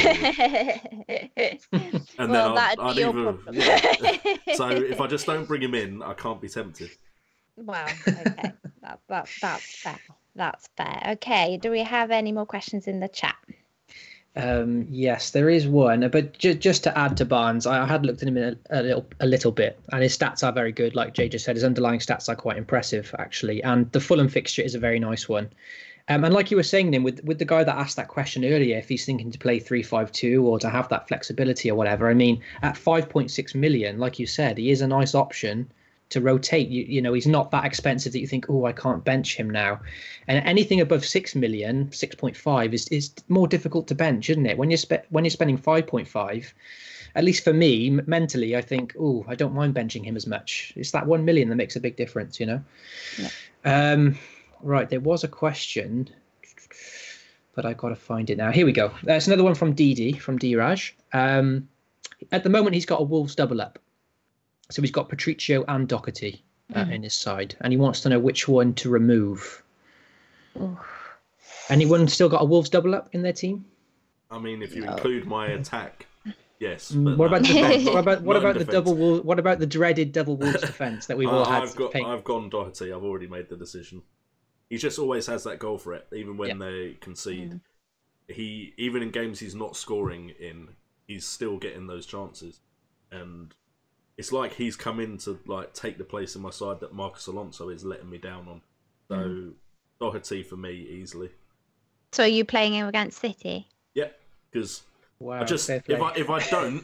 and well, then that'd be your problem. Yeah. So if I just don't bring him in, I can't be tempted. Well, okay. That's fair. That's fair. Okay, do we have any more questions in the chat? Yes, there is one. But just to add to Barnes, I had looked at him a little bit, and his stats are very good. Like Jay just said, his underlying stats are quite impressive, actually. And the Fulham fixture is a very nice one. And like you were saying, then with the guy that asked that question earlier, if he's thinking to play 3-5-2 or to have that flexibility or whatever, I mean, at 5.6 million, like you said, he is a nice option to rotate. He's not that expensive that you think, oh, I can't bench him now. And anything above 6 million, 6.5 is more difficult to bench, isn't it? When you're spending 5.5, at least for me, mentally, I think, oh, I don't mind benching him as much. It's that 1 million that makes a big difference, Yeah. Right, there was a question, but I've got to find it now. Here we go. There's another one from Didi, from Diraj. At the moment, he's got a Wolves double up. So he's got Patricio and Doherty in his side, and he wants to know which one to remove. Anyone still got a Wolves double up in their team? I mean, if you include my attack, yes. What about the double? What about the dreaded double Wolves defence that we've all had? I've gone Doherty. I've already made the decision. He just always has that goal threat, even when they concede. Even in games he's not scoring in, he's still getting those chances, and it's like he's come in to take the place in my side that Marcus Alonso is letting me down on. So Doherty for me easily. So are you playing him against City? Yeah, because wow, I just if I don't,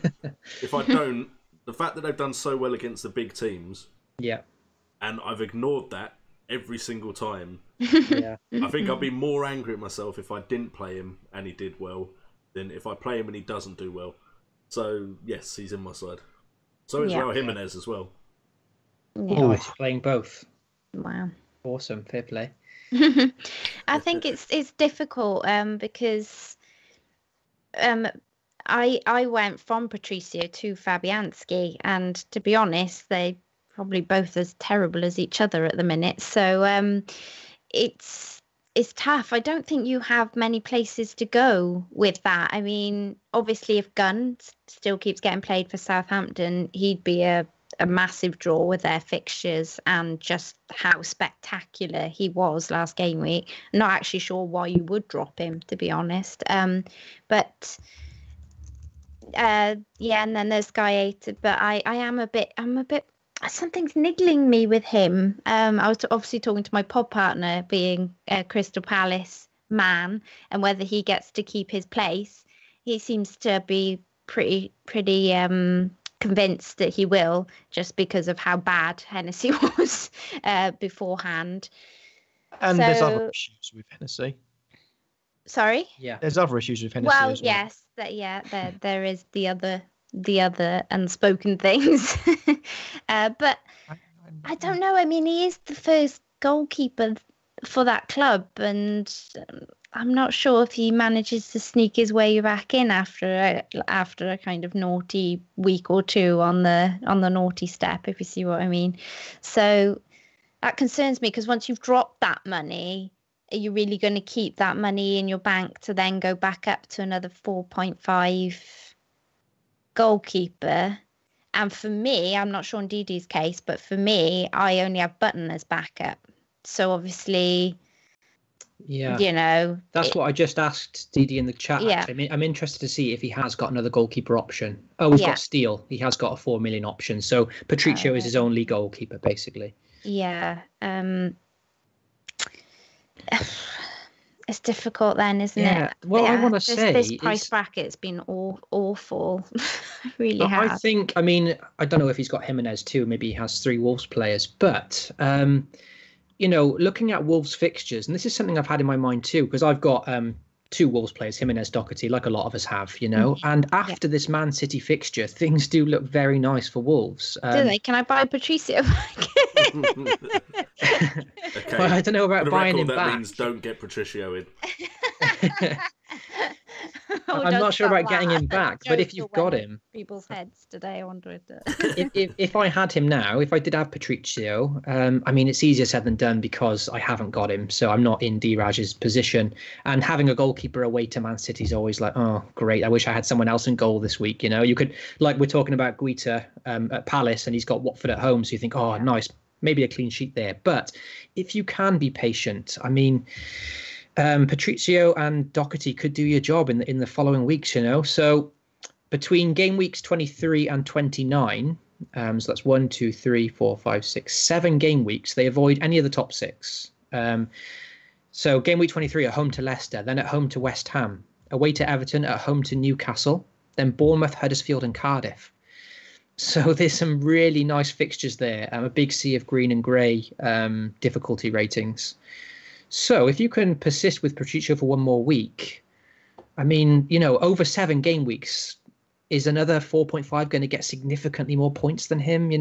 the fact that they've done so well against the big teams, and I've ignored that every single time. I think I'd be more angry at myself if I didn't play him and he did well than if I play him and he doesn't do well. So yes, he's in my side. So is Raul Jimenez as well. Nice, playing both. Wow. Awesome, fair play. I think it's difficult because I went from Patricio to Fabianski, and to be honest, they probably both as terrible as each other at the minute. So it's tough. I don't think you have many places to go with that. I mean, obviously, if Gunn still keeps getting played for Southampton, he'd be a massive draw with their fixtures and just how spectacular he was last game week. Not actually sure why you would drop him, to be honest. But and then there's Guy 8. But I'm a bit something's niggling me with him. I was obviously talking to my pod partner, being a Crystal Palace man, and whether he gets to keep his place. He seems to be pretty convinced that he will, just because of how bad Hennessy was beforehand. And there's other issues with Hennessy. Sorry? Yeah. There's other issues with Hennessy Well, as well. yes, there is the other unspoken things. But I don't know. I mean, he is the first goalkeeper for that club, and I'm not sure if he manages to sneak his way back in after a kind of naughty week or two on the naughty step, if you see what I mean. So that concerns me, because once you've dropped that money, are you really going to keep that money in your bank to then go back up to another 4.5 goalkeeper? And for me, I'm not sure on Didi's case, but for me, I only have Button as backup. So obviously, that's what I just asked Didi in the chat. Yeah. Actually. I'm interested to see if he has got another goalkeeper option. Oh, he's got Steele. He has got a 4 million option. So Patricio is his only goalkeeper, basically. Yeah. It's difficult then, isn't it? Well, I want to say this price bracket's been awful. Really I think, I mean, I don't know if he's got Jimenez too. Maybe he has 3 Wolves players. But, looking at Wolves fixtures, and this is something I've had in my mind too, because I've got 2 Wolves players, Jimenez, Doherty, like a lot of us have, And after this Man City fixture, things do look very nice for Wolves. Do they? Can I buy Patricio back? Okay. Well, I don't know about buying him that back. means don't get Patricio in. I'm not sure about getting him back, but if you've got him, people's heads today, I wonder if I had him now, if I did have Patricio, I mean, it's easier said than done because I haven't got him, so I'm not in D-Raj's position. And having a goalkeeper away to Man City is always like, oh, great, I wish I had someone else in goal this week. You could, like we're talking about Guita at Palace, and he's got Watford at home, so you think, oh, nice, maybe a clean sheet there. But if you can be patient, I mean, Patricio and Doherty could do your job in the following weeks, So between game weeks 23 and 29, so that's 1, 2, 3, 4, 5, 6, 7 game weeks, they avoid any of the top 6. So game week 23 at home to Leicester, then at home to West Ham, away to Everton, at home to Newcastle, then Bournemouth, Huddersfield and Cardiff. So there's some really nice fixtures there. A big sea of green and grey difficulty ratings. So if you can persist with Patricio for one more week, I mean, over 7 game weeks, is another 4.5 going to get significantly more points than him?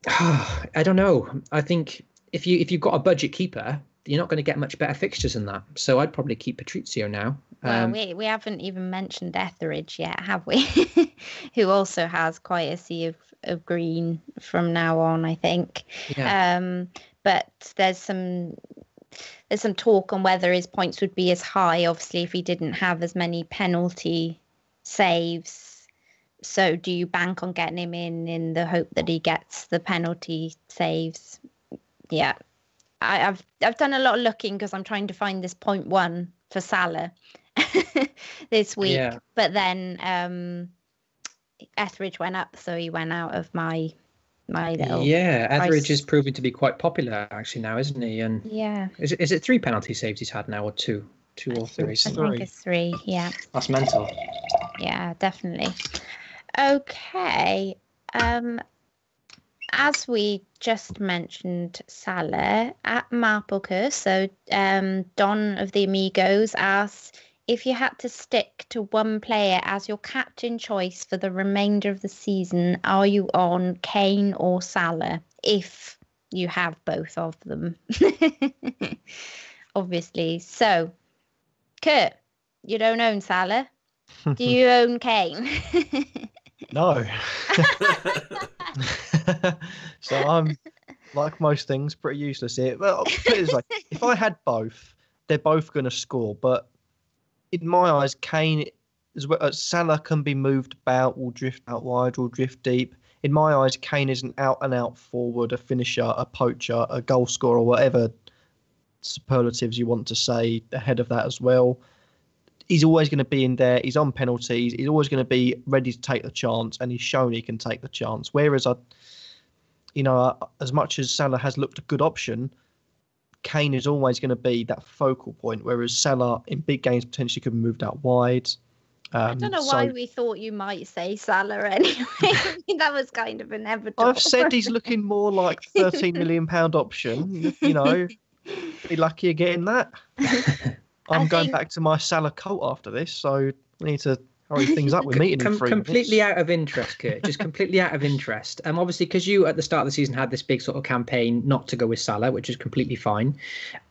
I don't know. I think if you've got a budget keeper, you're not going to get much better fixtures than that. So I'd probably keep Patricio now. Well, we haven't even mentioned Etheridge yet, have we? Who also has quite a sea of green from now on, I think. Yeah. But there's some talk on whether his points would be as high, obviously, if he didn't have as many penalty saves. So do you bank on getting him in the hope that he gets the penalty saves? Yeah. I've done a lot of looking because I'm trying to find this 0.1 for Salah this week. Yeah. But then Etheridge went up, so he went out of my little. Yeah, Etheridge is proving to be quite popular actually now, isn't he? And yeah, is it 3 penalty saves he's had now, or 2 or 3? I think it's 3. Yeah, that's mental. Yeah, definitely. Okay. As we just mentioned, Salah at Marplecurse, so Don of the Amigos asks, if you had to stick to one player as your captain choice for the remainder of the season, are you on Kane or Salah? If you have both of them. Obviously. So, Kurt, you don't own Salah. Do you own Kane? No. So I'm, like most things, pretty useless here. Well, put it this way, if I had both, they're both going to score. But in my eyes, Kane, as well, Salah can be moved about, will drift out wide, will drift deep. In my eyes, Kane is an out-and-out forward, a finisher, a poacher, a goal scorer, whatever superlatives you want to say ahead of that as well. he's always going to be in there. He's on penalties. He's always going to be ready to take the chance, and he's shown he can take the chance. Whereas as much as Salah has looked a good option, Kane is always going to be that focal point. Whereas Salah in big games potentially could be moved out wide. I don't know why we thought you might say Salah anyway. I mean, that was kind of inevitable. I've said he's looking more like £13 million option. Be lucky you're getting that. I'm going back to my Salah cult after this, so we need to hurry things up. We're meeting in 3 completely minutes. out of interest, Kurt. Just completely out of interest. Obviously, because you at the start of the season had this big sort of campaign not to go with Salah, which is completely fine.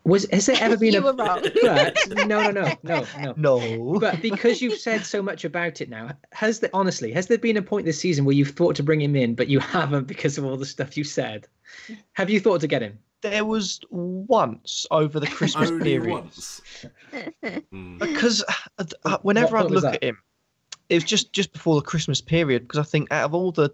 Has there ever been You were wrong. But no. No. But because you've said so much about it now, has there been a point this season where you've thought to bring him in, but you haven't because of all the stuff you said? Have you thought to get him? There was once over the Christmas period. Once. Because whenever What I'd was look that? at him, it was just before the Christmas period. Because I think out of all the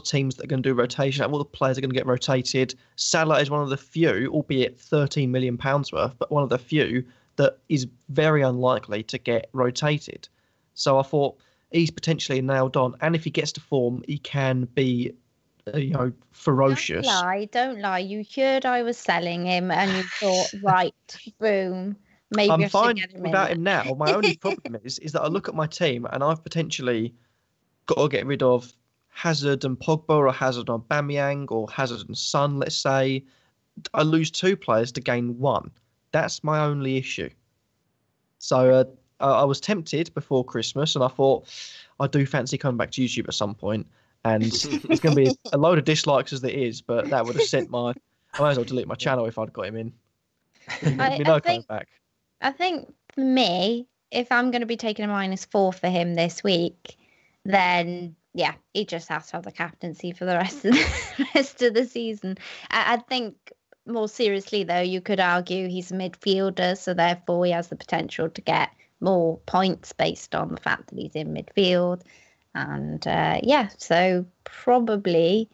teams that are going to do rotation, out of all the players that are going to get rotated, Salah is one of the few, albeit £13 million worth, but one of the few that is very unlikely to get rotated. So I thought he's potentially nailed on, and if he gets to form, he can be ferocious. Don't lie. You heard I was selling him and you thought, right, boom, maybe I'm I should fine get him without in. him now. My only problem is that I look at my team and I've potentially got to get rid of Hazard and Pogba, or Hazard and Aubameyang, or Hazard and Son, let's say. I lose 2 players to gain 1. That's my only issue. So I was tempted before Christmas, and I thought I do fancy coming back to YouTube at some point. And it's going to be a load of dislikes as there is, but that would have sent I might as well delete my channel if I'd got him in. Coming back. I think for me, if I'm going to be taking a -4 for him this week, then yeah, he just has to have the captaincy for the rest of the season. I think more seriously though, you could argue he's a midfielder, so therefore he has the potential to get more points based on the fact that he's in midfield. And so probably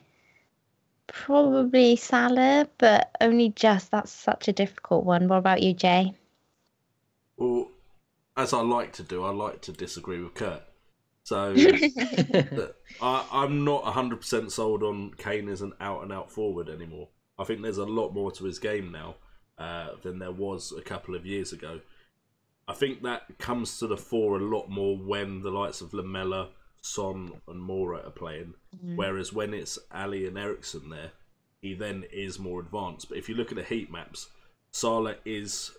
Salah, but only just. That's such a difficult one. What about you, Jay? Well, as I like to do, I like to disagree with Kurt. So I'm not 100% sold on Kane as an out-and-out forward anymore. I think there's a lot more to his game now than there was a couple of years ago. I think that comes to the fore a lot more when the likes of Lamella, Son and Mora are playing, whereas when it's Ali and Eriksen there, he then is more advanced. But if you look at the heat maps, Salah is,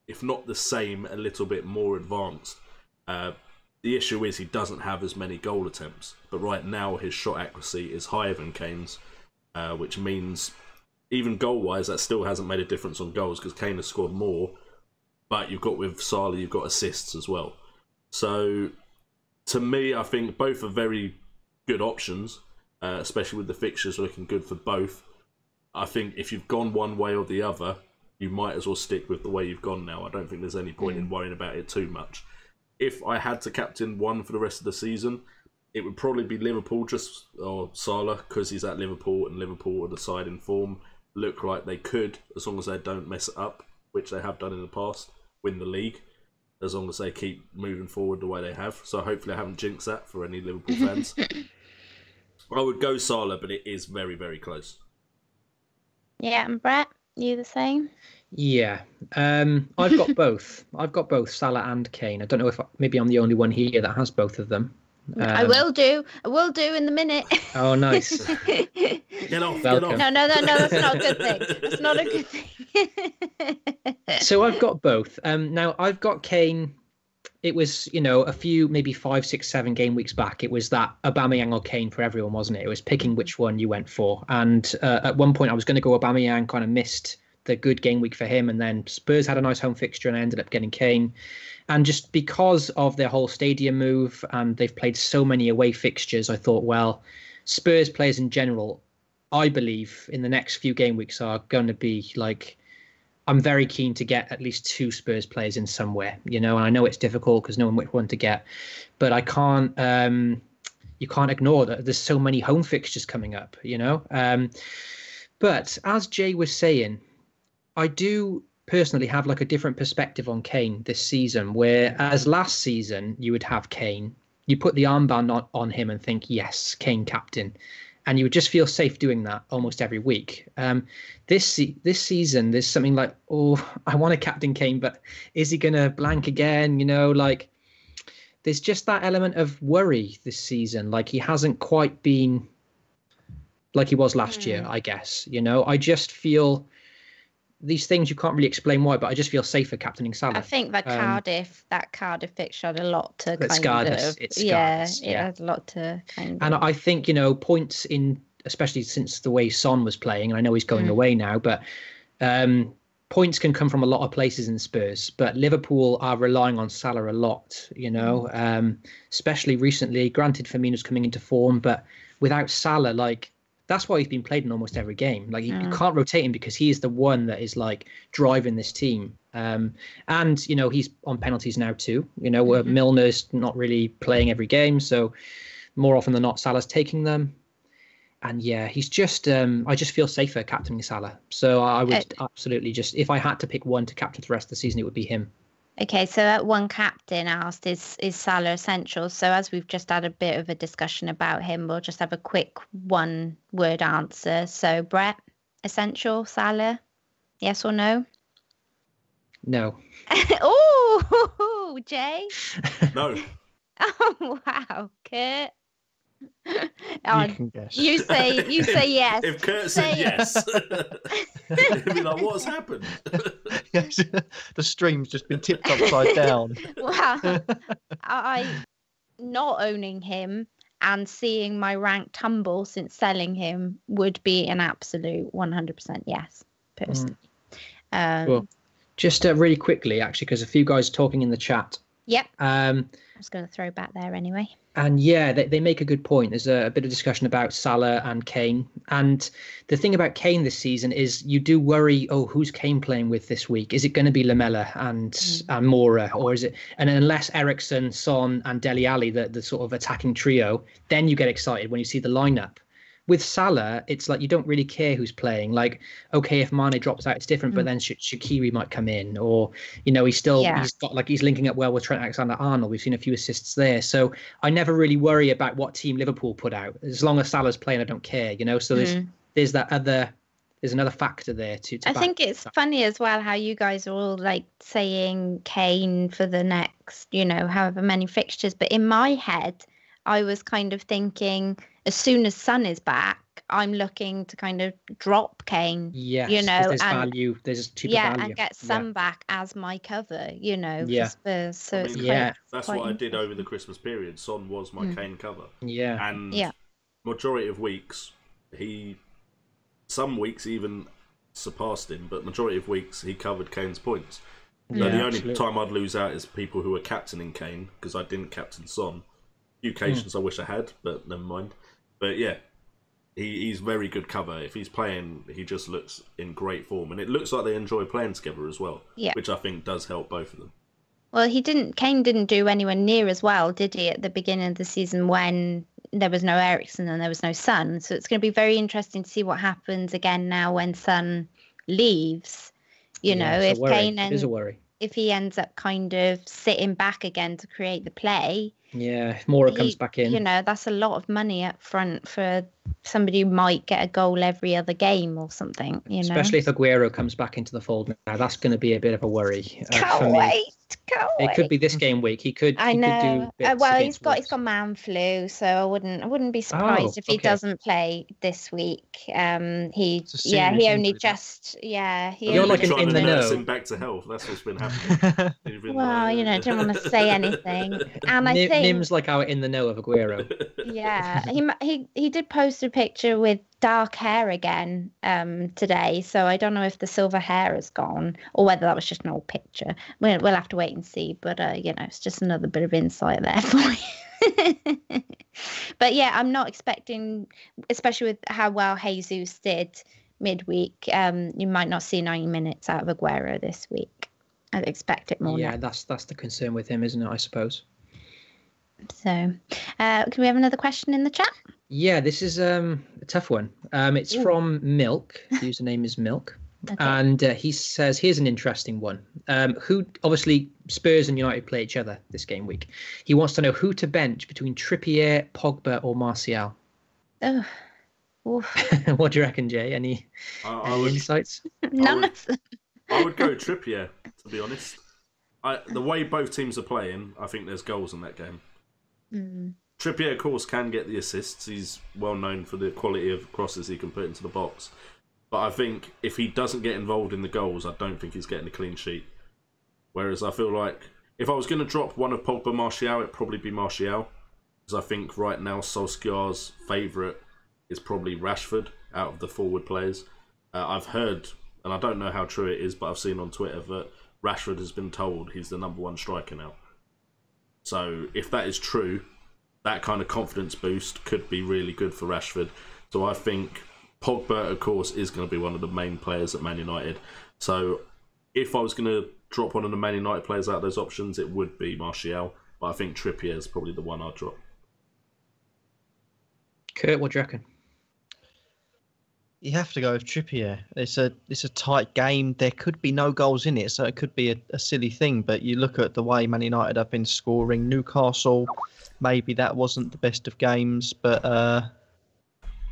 if not the same, a little bit more advanced. The issue is he doesn't have as many goal attempts, but right now his shot accuracy is higher than Kane's, which means even goal-wise that still hasn't made a difference on goals because Kane has scored more, but you've got with Salah, you've got assists as well. So to me, I think both are very good options, especially with the fixtures looking good for both. I think if you've gone one way or the other, you might as well stick with the way you've gone now. I don't think there's any point in worrying about it too much. If I had to captain one for the rest of the season, it would probably be Liverpool or Salah, because he's at Liverpool, and Liverpool are the side in form. Look like they could, as long as they don't mess it up, which they have done in the past, win the league, as long as they keep moving forward the way they have. So hopefully I haven't jinxed that for any Liverpool fans. I would go Salah, but it is very, very close. Yeah, and Brett, you the same? Yeah, I've got both. I've got both Salah and Kane. I don't know if maybe I'm the only one here that has both of them. I will do in the minute. Oh, nice. Get off, Welcome. get off. No, that's not a good thing. That's not a good thing. So I've got both. Now I've got Kane. It was, a few, maybe 5, 6, 7 game weeks back. It was that Aubameyang or Kane for everyone, wasn't it? It was picking which one you went for. And at one point I was going to go Aubameyang, kind of missed the good game week for him. And then Spurs had a nice home fixture and I ended up getting Kane. And just because of their whole stadium move and they've played so many away fixtures, I thought, well, Spurs players in general, I believe in the next few game weeks are going to be like, I'm very keen to get at least 2 Spurs players in somewhere, and I know it's difficult because no one which one to get, but I can't, you can't ignore that there's so many home fixtures coming up, But as Jay was saying, I do personally have like a different perspective on Kane this season, whereas last season you would have Kane, you put the armband on him and think, yes, Kane captain, and you would just feel safe doing that almost every week. This season, there's something like, oh, I want to captain Kane, but is he going to blank again? You know, like there's just that element of worry this season. Like he hasn't quite been like he was last year, I guess. You know, I just feel these things you can't really explain why, but I just feel safer captaining Salah. I think that Cardiff fixture had a lot to kind of. It had a lot to kind of. And I think, you know, points in, especially since the way Son was playing, and I know he's going away now, but points can come from a lot of places in Spurs. But Liverpool are relying on Salah a lot, you know, especially recently. Granted, Firmino's coming into form, but without Salah, like, that's why he's been played in almost every game. Like you can't rotate him because he is the one that is like driving this team. And, you know, he's on penalties now too. You know, where Milner's not really playing every game. So more often than not, Salah's taking them. And yeah, he's just, I just feel safer captaining Salah. So I would absolutely just, if I had to pick one to captain for the rest of the season, it would be him. Okay, so one captain asked, is Salah essential? So as we've just had a bit of a discussion about him, we'll just have a quick one-word answer. So Brett, essential, Salah, yes or no? No. Oh, Jay? No. Oh, wow. Kurt? You can guess. You say yes. If Kurt said yes, it'd be like, what's happened? Yes, the stream's just been tipped upside down. Wow. I not owning him and seeing my rank tumble since selling him would be an absolute 100% yes, personally. Well, just really quickly, actually, because a few guys are talking in the chat. Yep. I was going to throw back there anyway. And yeah, they make a good point. There's a bit of discussion about Salah and Kane. And the thing about Kane this season is you do worry, oh, who's Kane playing with this week? Is it going to be Lamela and Mora? Or is it? And unless Eriksen, Son and Dele Alli, the sort of attacking trio, then you get excited when you see the lineup. With Salah, it's like you don't really care who's playing. Like, okay, if Mane drops out, it's different, but then Shaqiri might come in, or you know, he's linking up well with Trent Alexander-Arnold. We've seen a few assists there, so I never really worry about what team Liverpool put out. As long as Salah's playing, I don't care, you know. So there's another factor there to I think it's funny as well how you guys are all like saying Kane for the next, you know, however many fixtures, but in my head, I was kind of thinking, as soon as Son is back, I'm looking to kind of drop Kane. Yes, you know, there's value. There's cheaper value. And get Son back as my cover. You know, for Spurs. So that's what I did over the Christmas period. Son was my Kane cover. Yeah, and majority of weeks some weeks even surpassed him, but majority of weeks he covered Kane's points. So the only time I'd lose out is people who are captaining Kane because I didn't captain Son. Few occasions I wish I had, but never mind. But yeah, he's very good cover. If he's playing, he just looks in great form, and it looks like they enjoy playing together as well. Yeah, which I think does help both of them. Well, Kane didn't do anywhere near as well, did he, at the beginning of the season when there was no Eriksen and there was no Son? So it's going to be very interesting to see what happens again now when Son leaves. You know, if Kane if he ends up kind of sitting back again to create the play. Yeah, if Mora comes back in. You know, that's a lot of money up front for somebody who might get a goal every other game or something, you know. Especially if Aguero comes back into the fold now. That's going to be a bit of a worry. Can't wait. It could be this game week. He could do bits well, he's got man flu, so I wouldn't be surprised if he doesn't play this week. He only just You're like in the know. Him back to health. That's what's been happening. Well, you know, don't want to say anything. And I think Nim's like our in the know of Aguero. Yeah, he did post a picture with dark hair again today, so I don't know if the silver hair has gone or whether that was just an old picture. We'll have to wait and see, but you know, it's just another bit of insight there for you. But yeah, I'm not expecting, especially with how well Jesus did midweek, you might not see 90 minutes out of Aguero this week. I'd expect it more. Yeah, that's the concern with him, isn't it, I suppose. So can we have another question in the chat? Yeah, this is a tough one. It's from Milk. The username is Milk. Okay. And he says, here's an interesting one. Who obviously Spurs and United play each other this game week. He wants to know who to bench between Trippier, Pogba, or Martial. Oh, oof. What do you reckon, Jay? Any insights? None of them. I would go Trippier, to be honest. The way both teams are playing, I think there's goals in that game. Trippier, of course, can get the assists. He's well known for the quality of crosses he can put into the box. But I think if he doesn't get involved in the goals, I don't think he's getting a clean sheet. Whereas I feel like if I was going to drop one of Pogba, Martial, it'd probably be Martial. Because I think right now Solskjaer's favourite is probably Rashford out of the forward players. I've heard, and I don't know how true it is, but I've seen on Twitter that Rashford has been told he's the #1 striker now. So if that is true, that kind of confidence boost could be really good for Rashford. So I think Pogba, of course, is going to be one of the main players at Man United. So if I was going to drop one of the Man United players out of those options, it would be Martial. But I think Trippier is probably the one I'd drop. Kurt, what do you reckon? You have to go with Trippier. It's a tight game. There could be no goals in it, so it could be a silly thing. But you look at the way Man United have been scoring. Newcastle, maybe that wasn't the best of games, but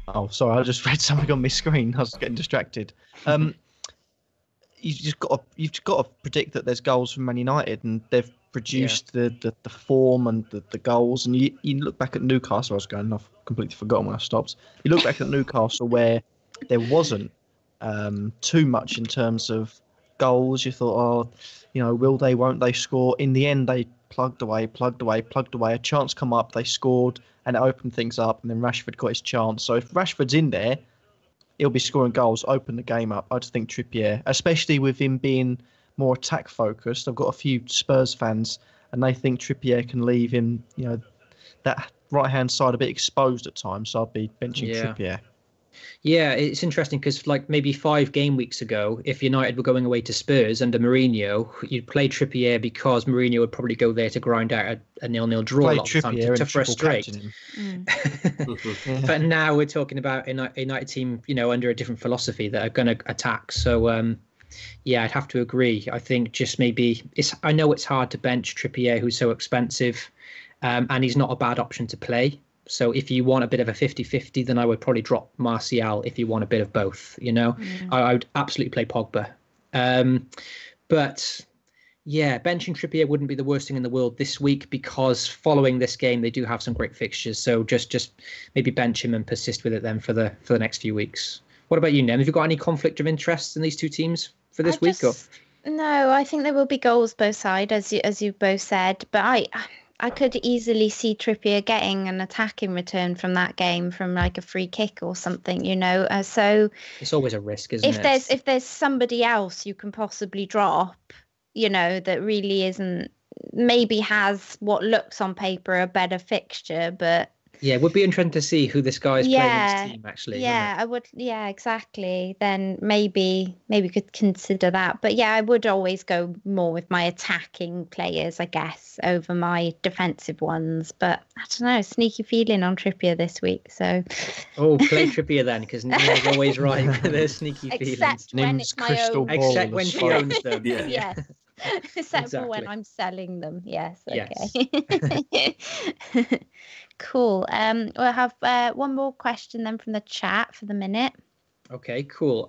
oh, sorry, I just read something on my screen. I was getting distracted. You've just got to predict that there's goals from Man United, and they've produced the form and the goals. And you look back at Newcastle. I've completely forgotten when I stopped. You look back at Newcastle where there wasn't too much in terms of goals. You thought, will they, won't they score? In the end, they plugged away. A chance come up, they scored, and it opened things up, and then Rashford got his chance. So if Rashford's in there, he'll be scoring goals, open the game up. I just think Trippier, especially with him being more attack-focused. I've got a few Spurs fans, and they think Trippier can leave him, that right-hand side a bit exposed at times, so I'd be benching Trippier. Yeah, it's interesting because maybe 5 game weeks ago, if United were going away to Spurs under Mourinho, you'd play Trippier because Mourinho would probably go there to grind out a 0-0 draw a lot of time to frustrate. But now we're talking about a United team, under a different philosophy that are going to attack. So, I'd have to agree. I think just maybe I know it's hard to bench Trippier, who's so expensive, and he's not a bad option to play. So if you want a bit of a 50-50, then I would probably drop Martial if you want a bit of both, I would absolutely play Pogba. But benching Trippier wouldn't be the worst thing in the world this week because following this game, they do have some great fixtures. So just maybe bench him and persist with it then for the next few weeks. What about you, Nem? Have you got any conflict of interest in these two teams for this week? No, I think there will be goals both sides, as you both said. But I could easily see Trippier getting an attacking return from that game, from like a free kick or something, So it's always a risk, isn't it? If there's somebody else you can possibly drop, that really isn't, maybe has what looks on paper a better fixture, but yeah, it would be interesting to see who this guy is playing his team, actually. Yeah, I would. Yeah, exactly. Then maybe could consider that. But yeah, I would always go more with my attacking players, I guess, over my defensive ones. But I don't know, sneaky feeling on Trippier this week. So play Trippier then, because Nim's always right with their sneaky feelings. Except when it's my own. Except when she owns them. Yeah. Yes. Except for when I'm selling them. Yes. Okay. Yes. Cool. We'll have one more question then from the chat for the minute. Okay, cool.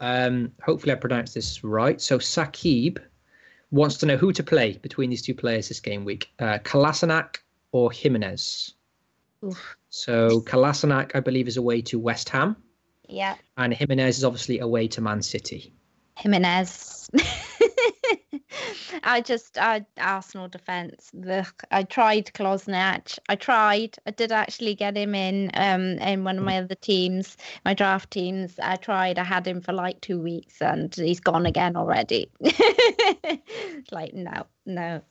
Hopefully I pronounced this right. So Sakib wants to know who to play between these two players this game week. Kolasinac or Jimenez? Oof. So Kolasinac, I believe, is away to West Ham. Yeah. And Jimenez is obviously away to Man City. Jimenez. Arsenal defence. I tried Kolasinac. I did actually get him in one of my other teams, my draft teams. I had him for like 2 weeks and he's gone again already. Like no.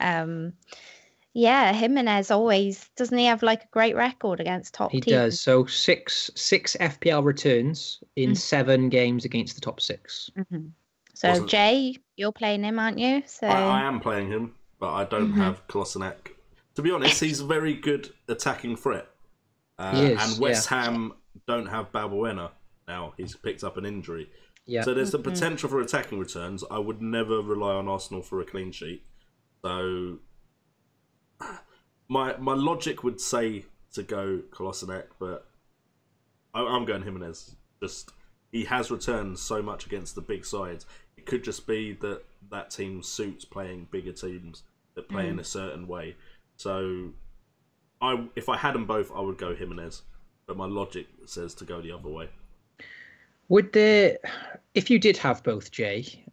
Jimenez always, doesn't he have like a great record against top teams? He does. So six FPL returns in 7 games against the top 6. Mm-hmm. So Jay, you're playing him, aren't you? So I am playing him, but I don't have Kolasinac. To be honest, he's a very good attacking threat. He is, and West Ham don't have Balbuena now. He's picked up an injury. Yeah. So there's the potential for attacking returns. I would never rely on Arsenal for a clean sheet. So my logic would say to go Kolasinac, but I'm going Jimenez. Just he has returned so much against the big sides. It could just be that that team suits playing bigger teams that play in a certain way. So if I had them both, I would go Jimenez. But my logic says to go the other way. If you did have both, Jay,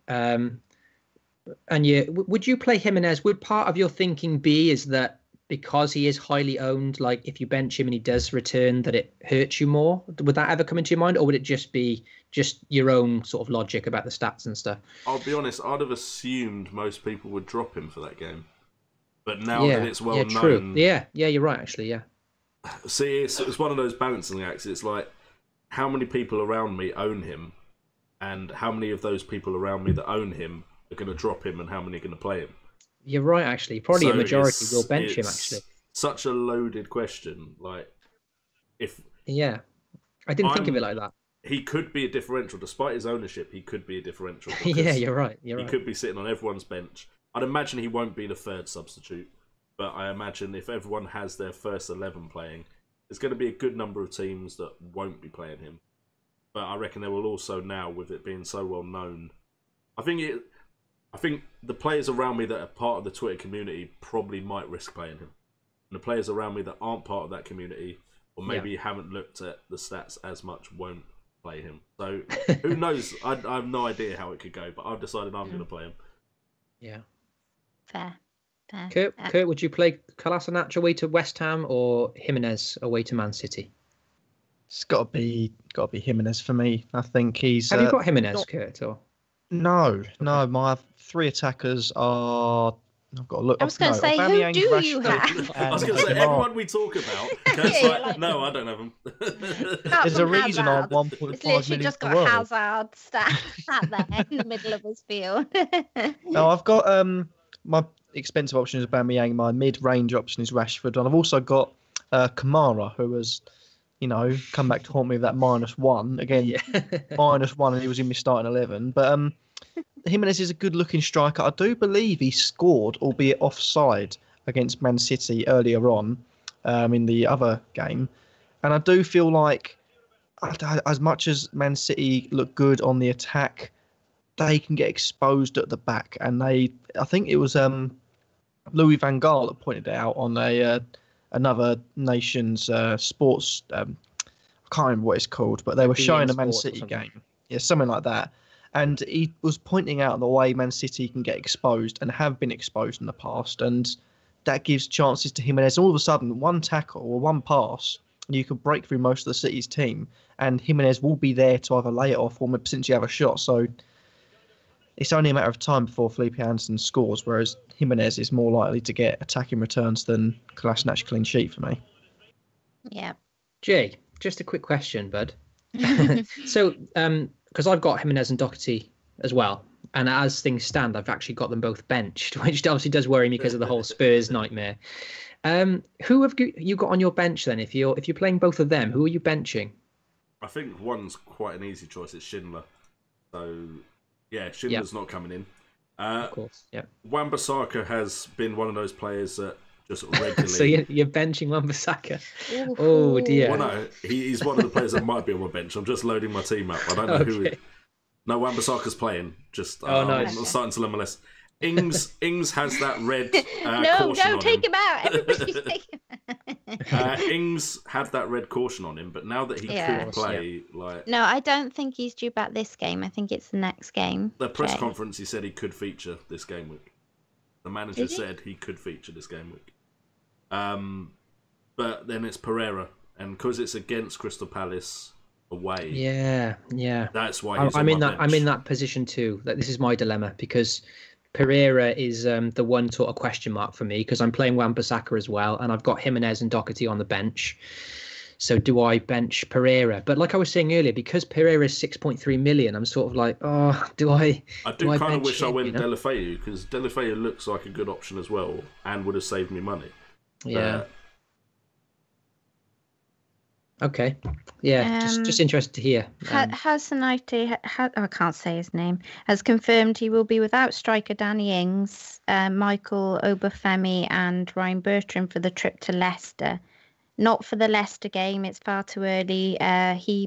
would you play Jimenez? Would part of your thinking be is that because he is highly owned, like if you bench him and he does return, that it hurts you more? Would that ever come into your mind, or would it just be your own sort of logic about the stats and stuff? I'll be honest, I'd have assumed most people would drop him for that game. But now that it's well known... True. Yeah, you're right, actually, yeah. See, it's one of those balancing acts. It's like, how many people around me own him, and how many of those people around me that own him are going to drop him, and how many are going to play him? You're right, actually. Probably a majority will bench him, actually. Such a loaded question. Like, Yeah, I didn't think of it like that. He could be a differential. Despite his ownership, he could be a differential. Yeah, you're right. He could be sitting on everyone's bench. I'd imagine he won't be the third substitute, but I imagine if everyone has their first 11 playing, there's going to be a good number of teams that won't be playing him. But I reckon there will also now, with it being so well known, I think the players around me that are part of the Twitter community probably might risk playing him. And the players around me that aren't part of that community, or maybe haven't looked at the stats as much, won't play him. So who knows? I have no idea how it could go, but I've decided I'm going to play him. Yeah. Fair. Kurt, would you play Kolasinac away to West Ham or Jimenez away to Man City? It's got to be Jimenez for me. I think he's. Have you got Jimenez, Kurt? Or no. My three attackers are. I've got to look. I was going to say, who do you have? I was going to say, everyone we talk about. Kurt's like, no, I don't have them. There's a reason I'm 1.5 million. It's literally just got Hazard sat there in the middle of his field. No, I've got my expensive option is Aubameyang. My mid-range option is Rashford, and I've also got Kamara, who has, come back to haunt me with that -1 again. -1, and he was in my starting 11. But Jimenez is a good-looking striker. I do believe he scored, albeit offside, against Man City earlier on in the other game, and I do feel like as much as Man City look good on the attack, they can get exposed at the back, and I think it was Louis van Gaal that pointed it out on another nation's sports. I can't remember what it's called, but they were showing a Man City game, something like that, and he was pointing out the way Man City can get exposed and have been exposed in the past, and that gives chances to Jimenez. All of a sudden, one tackle or one pass, you could break through most of the City's team, and Jimenez will be there to either lay it off or potentially have a shot. So it's only a matter of time before Felipe Anderson scores, whereas Jimenez is more likely to get attacking returns than Kolasinac clean sheet for me. Yeah. Jay, just a quick question, bud. So, because I've got Jimenez and Doherty as well, and as things stand, I've actually got them both benched, which obviously does worry me because of the whole Spurs nightmare. Who have you got on your bench then? If you're playing both of them, who are you benching? I think one's quite an easy choice. It's Schindler. So yeah, Schindler's not coming in. Of course, yeah. Wan-Bissaka has been one of those players that just regularly. So you're benching Wan-Bissaka. Oh dear. Well, no, he's one of the players that might be on my bench. I'm just loading my team up. I don't know who. No, Wan-Bissaka's playing. Just nice. I'm starting to learn my lesson. Ings has that red no, caution don't on take him. him out. Everybody's taking him out. Ings had that red caution on him, but now that he could play, No, I don't think he's due back this game. I think it's the next game. The press conference, he said he could feature this game week. The manager said he could feature this game week. But then it's Pereira, and because it's against Crystal Palace away. Yeah. That's why I'm in that position too. That this is my dilemma because Pereira is the one sort of question mark for me because I'm playing Wan-Bissaka as well, and I've got Jimenez and Doherty on the bench. So do I bench Pereira? But like I was saying earlier, because Pereira is 6.3 million, I'm sort of like, do I? I do kind of wish I went Deulofeu because Deulofeu looks like a good option as well, and would have saved me money. Yeah. Okay. Yeah, just interested to hear. Hasanite, I can't say his name, has confirmed he will be without striker Danny Ings, Michael Obafemi and Ryan Bertrand for the trip to Leicester. Not for the Leicester game, it's far too early.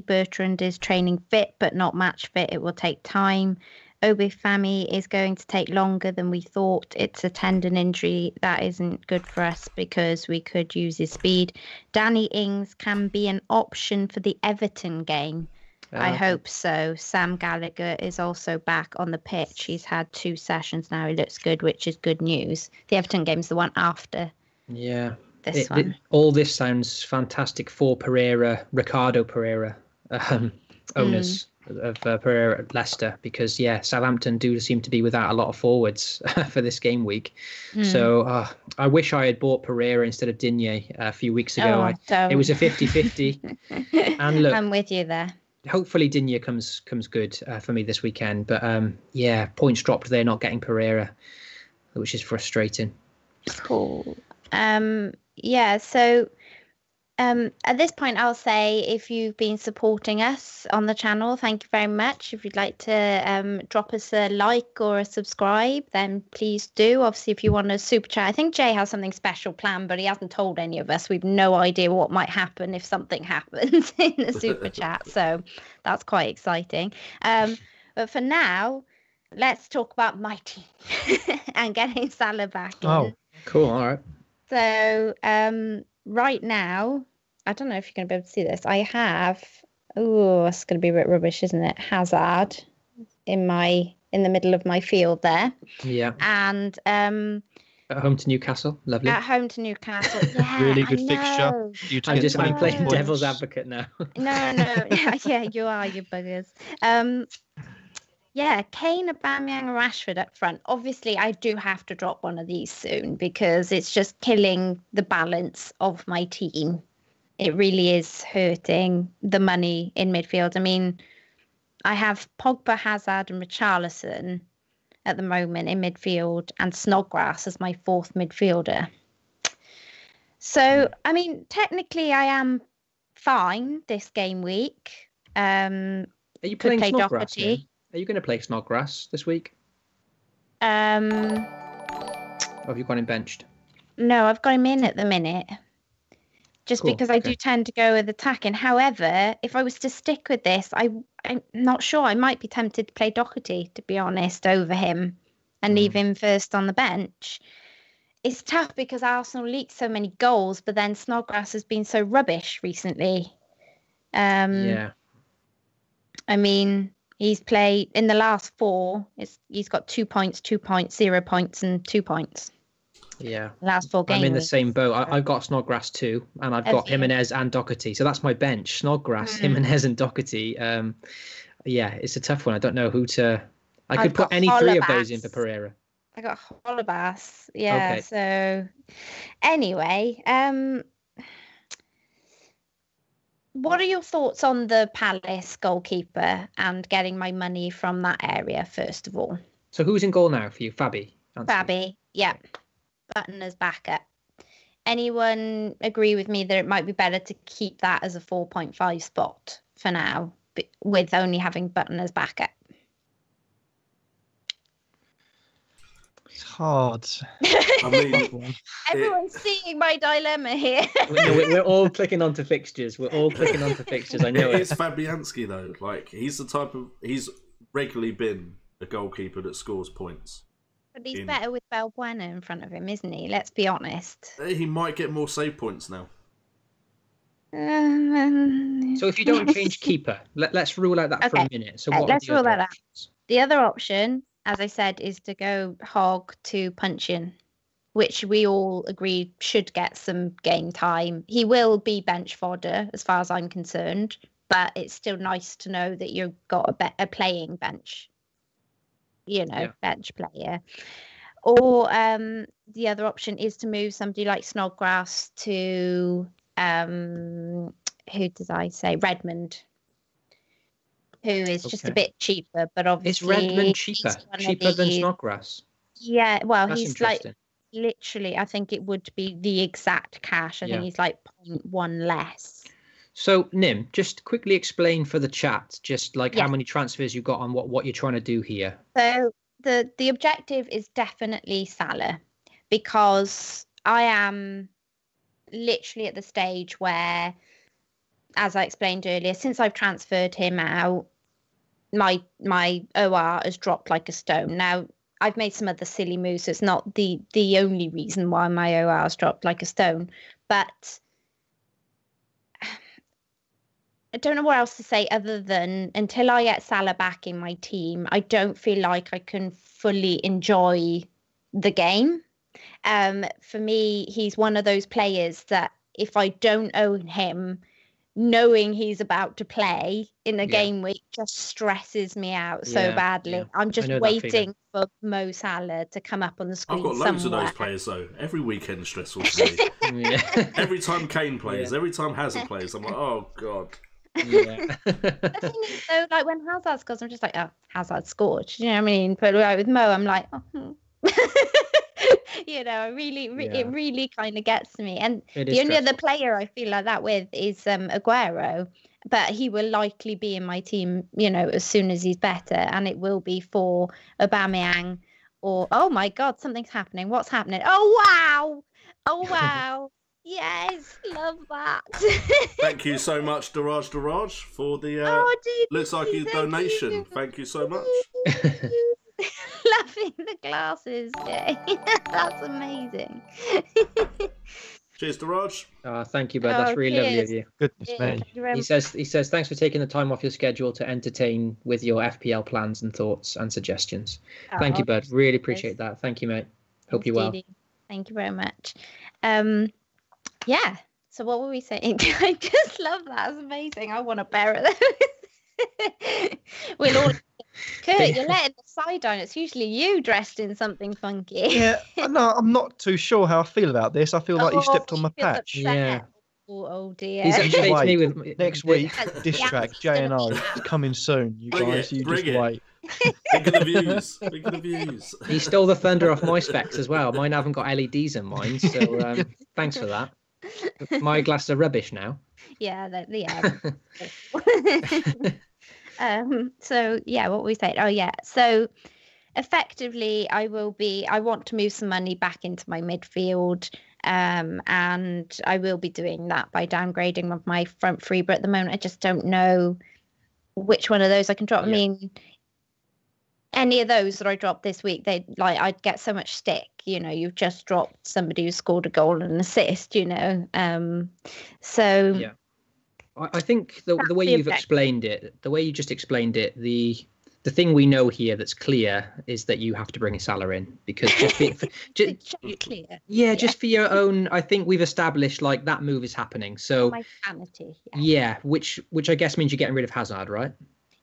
Bertrand is training fit but not match fit. It will take time. Obafemi is going to take longer than we thought. It's a tendon injury. That isn't good for us because we could use his speed. Danny Ings can be an option for the Everton game. I hope so. Sam Gallagher is also back on the pitch. He's had 2 sessions now. He looks good, which is good news. The Everton game's the one after. Yeah. This one. All this sounds fantastic for Ricardo Pereira, owners of Pereira at Leicester, because Southampton do seem to be without a lot of forwards for this game week. So I wish I had bought Pereira instead of Digne a few weeks ago. It was a 50-50. And look, I'm with you there. Hopefully Digne comes good for me this weekend. But points dropped there, not getting Pereira, which is frustrating. Cool. So at this point, I'll say if you've been supporting us on the channel, thank you very much. If you'd like to drop us a like or a subscribe, then please do. Obviously, if you want a super chat, I think Jay has something special planned, but he hasn't told any of us. We've no idea what might happen if something happens in the super chat. So that's quite exciting. But for now, let's talk about my team and getting Salah back in. Oh, cool. All right. So right now, I don't know if you're going to be able to see this. I have, it's going to be a bit rubbish, isn't it? Hazard in the middle of my field there. Yeah. And at home to Newcastle, lovely. At home to Newcastle, yeah. Really good fixture. I'm playing devil's advocate now. No. Yeah, you are, you buggers. Yeah, Kane, Aubameyang, and Rashford up front. Obviously, I do have to drop one of these soon because it's just killing the balance of my team. It really is hurting the money in midfield. I mean, I have Pogba, Hazard, and Richarlison at the moment in midfield, and Snodgrass as my 4th midfielder. So, I mean, technically, I am fine this game week. Are you playing Snodgrass? Are you going to play Snodgrass this week? Or have you got him benched? No, I've got him in at the minute. Just because I do tend to go with attacking. However, if I was to stick with this, I'm not sure. I might be tempted to play Doherty, to be honest, over him and leave him first on the bench. It's tough because Arsenal leaked so many goals, but then Snodgrass has been so rubbish recently. Yeah. I mean, he's played in the last 4. He's got 2 points, 2 points, 0 points, and 2 points. Yeah. Last 4 games. I'm in the same boat. I've got Snodgrass too, and I've got Jimenez and Doherty. So that's my bench. Snodgrass, Jimenez, and Doherty. It's a tough one. I don't know who to. I could put any 3 of those in for Pereira. I got Holebas. Yeah. Okay. So anyway, what are your thoughts on the Palace goalkeeper and getting my money from that area, first of all? So who's in goal now for you? Fabi? Fabi, yeah. Button as backup. Anyone agree with me that it might be better to keep that as a 4.5 spot for now, with only having Button as backup? It's hard. I mean, everyone's seeing my dilemma here. We're all clicking onto fixtures. I know it is Fabianski though. Like he's regularly been a goalkeeper that scores points. But he's better with Balbuena in front of him, isn't he? Let's be honest. He might get more save points now. So if you don't change keeper, let's rule out that for a minute. So let's rule that out. The other option, as I said, is to go Hogg to Punchin, which we all agreed should get some game time. He will be bench fodder as far as I'm concerned, but it's still nice to know that you've got a playing bench. Bench player. Or the other option is to move somebody like Snodgrass to who did I say? Redmond, who is just a bit cheaper, but obviously is Redmond cheaper than Snodgrass? Yeah, well, that's he's like literally, I think it would be the exact cash. I think he's like 0.1 less. So, Nim, just quickly explain for the chat, just like Yes. how many transfers you got on what you're trying to do here. So the objective is definitely Salah, because I am literally at the stage where, as I explained earlier, since I've transferred him out, my OR has dropped like a stone. Now, I've made some other silly moves, so it's not the only reason why my OR has dropped like a stone, but I don't know what else to say other than until I get Salah back in my team, I don't feel like I can fully enjoy the game. For me, he's one of those players that if I don't own him, knowing he's about to play in a game week just stresses me out so badly. Yeah. I'm just waiting for Mo Salah to come up on the screen. I've got loads somewhere. of those players though. Every weekend stressful for me. Every time Kane plays, every time Hazard plays, I'm like, oh god. Yeah. The thing is, though, like when Hazard scores, I'm just like, oh, Hazard scored. You know what I mean? But like with Mo, I'm like, oh. You know, it really kind of gets me. And the only other player I feel like that with is Aguero, but he will likely be in my team, you know, as soon as he's better, and it will be for Aubameyang or, oh my God, something's happening. What's happening? Oh wow. Yes, love that. Thank you so much, Daraj, for the looks like a donation. Thank you so much. Loving the glasses, Jay. That's amazing. Cheers, Daraj. Thank you, bud. That's really lovely of you. Goodness me. He says thanks for taking the time off your schedule to entertain with your FPL plans and thoughts and suggestions. Thank you, bud. Really appreciate that. Thank you, mate. Hope you're well. Thank you very much. Yeah. So what were we saying? I just love that. It's amazing. I want to bear it. We'll all. Kurt, you're letting the side on. It's usually you dressed in something funky. Yeah, no, I'm not too sure how I feel about this. I feel like you stepped on my patch. Yeah. Oh dear. He's actually me with next week. Diss track J&O coming soon. You guys, you just wait. Think of the views. Think of the views. He stole the thunder off my specs as well. Mine haven't got LEDs in mine, so thanks for that. My glasses are rubbish now. Yeah, so yeah, what were we saying? Oh yeah, so effectively I want to move some money back into my midfield, and I will be doing that by downgrading one of my front three, but at the moment I just don't know which one of those I can drop. I mean, any of those that I dropped this week, I'd get so much stick. You know, you've just dropped somebody who scored a goal and an assist, you know. So yeah. I think the way you've explained it, the way you just explained it, the thing we know here that's clear is that you have to bring a Salah in, because just for your own. I think we've established like that move is happening. So my sanity. Yeah, which I guess means you're getting rid of Hazard, right?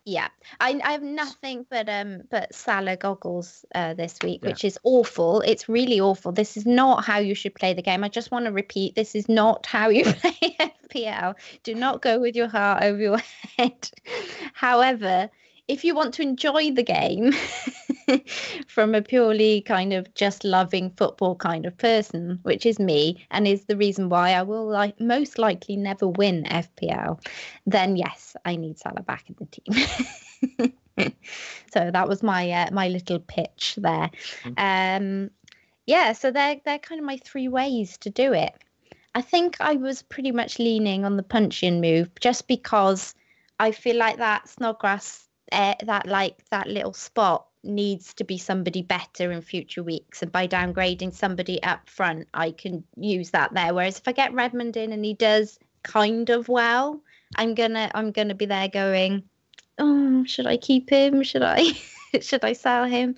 Yeah, I have nothing but Salah goggles this week, which is awful. It's really awful. This is not how you should play the game. I just want to repeat, this is not how you play FPL. Do not go with your heart over your head. However, if you want to enjoy the game from a purely kind of just loving football kind of person, which is me, and is the reason why I will most likely never win FPL, then yes, I need Salah back in the team. So that was my my little pitch there. So they're kind of my three ways to do it. I think I was pretty much leaning on the punch-in move just because I feel like that Snodgrass, that little spot needs to be somebody better in future weeks, and by downgrading somebody up front I can use that there. Whereas if I get Redmond in and he does kind of well, I'm gonna be there going, oh, should I keep him, should I sell him?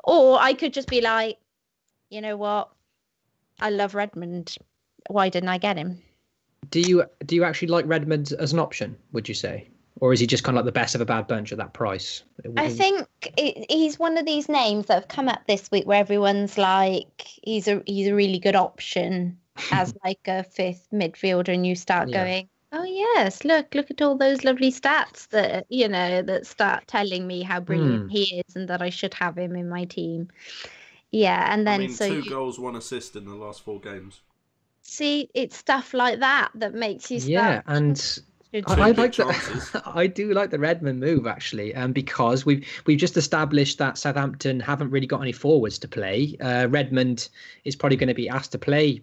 Or I could just be like, you know what, I love Redmond, why didn't I get him? Do you actually like Redmond as an option, would you say? Or is he just kind of like the best of a bad bunch at that price? I think he's one of these names that have come up this week where everyone's like, he's a really good option as like a fifth midfielder, and you start going, oh yes, look at all those lovely stats that, you know, that start telling me how brilliant he is and that I should have him in my team. Yeah, and then 2 goals, 1 assist in the last 4 games. See, it's stuff like that that makes you start. Yeah, and I like that. I do like the Redmond move actually, because we've just established that Southampton haven't really got any forwards to play. Redmond is probably going to be asked to play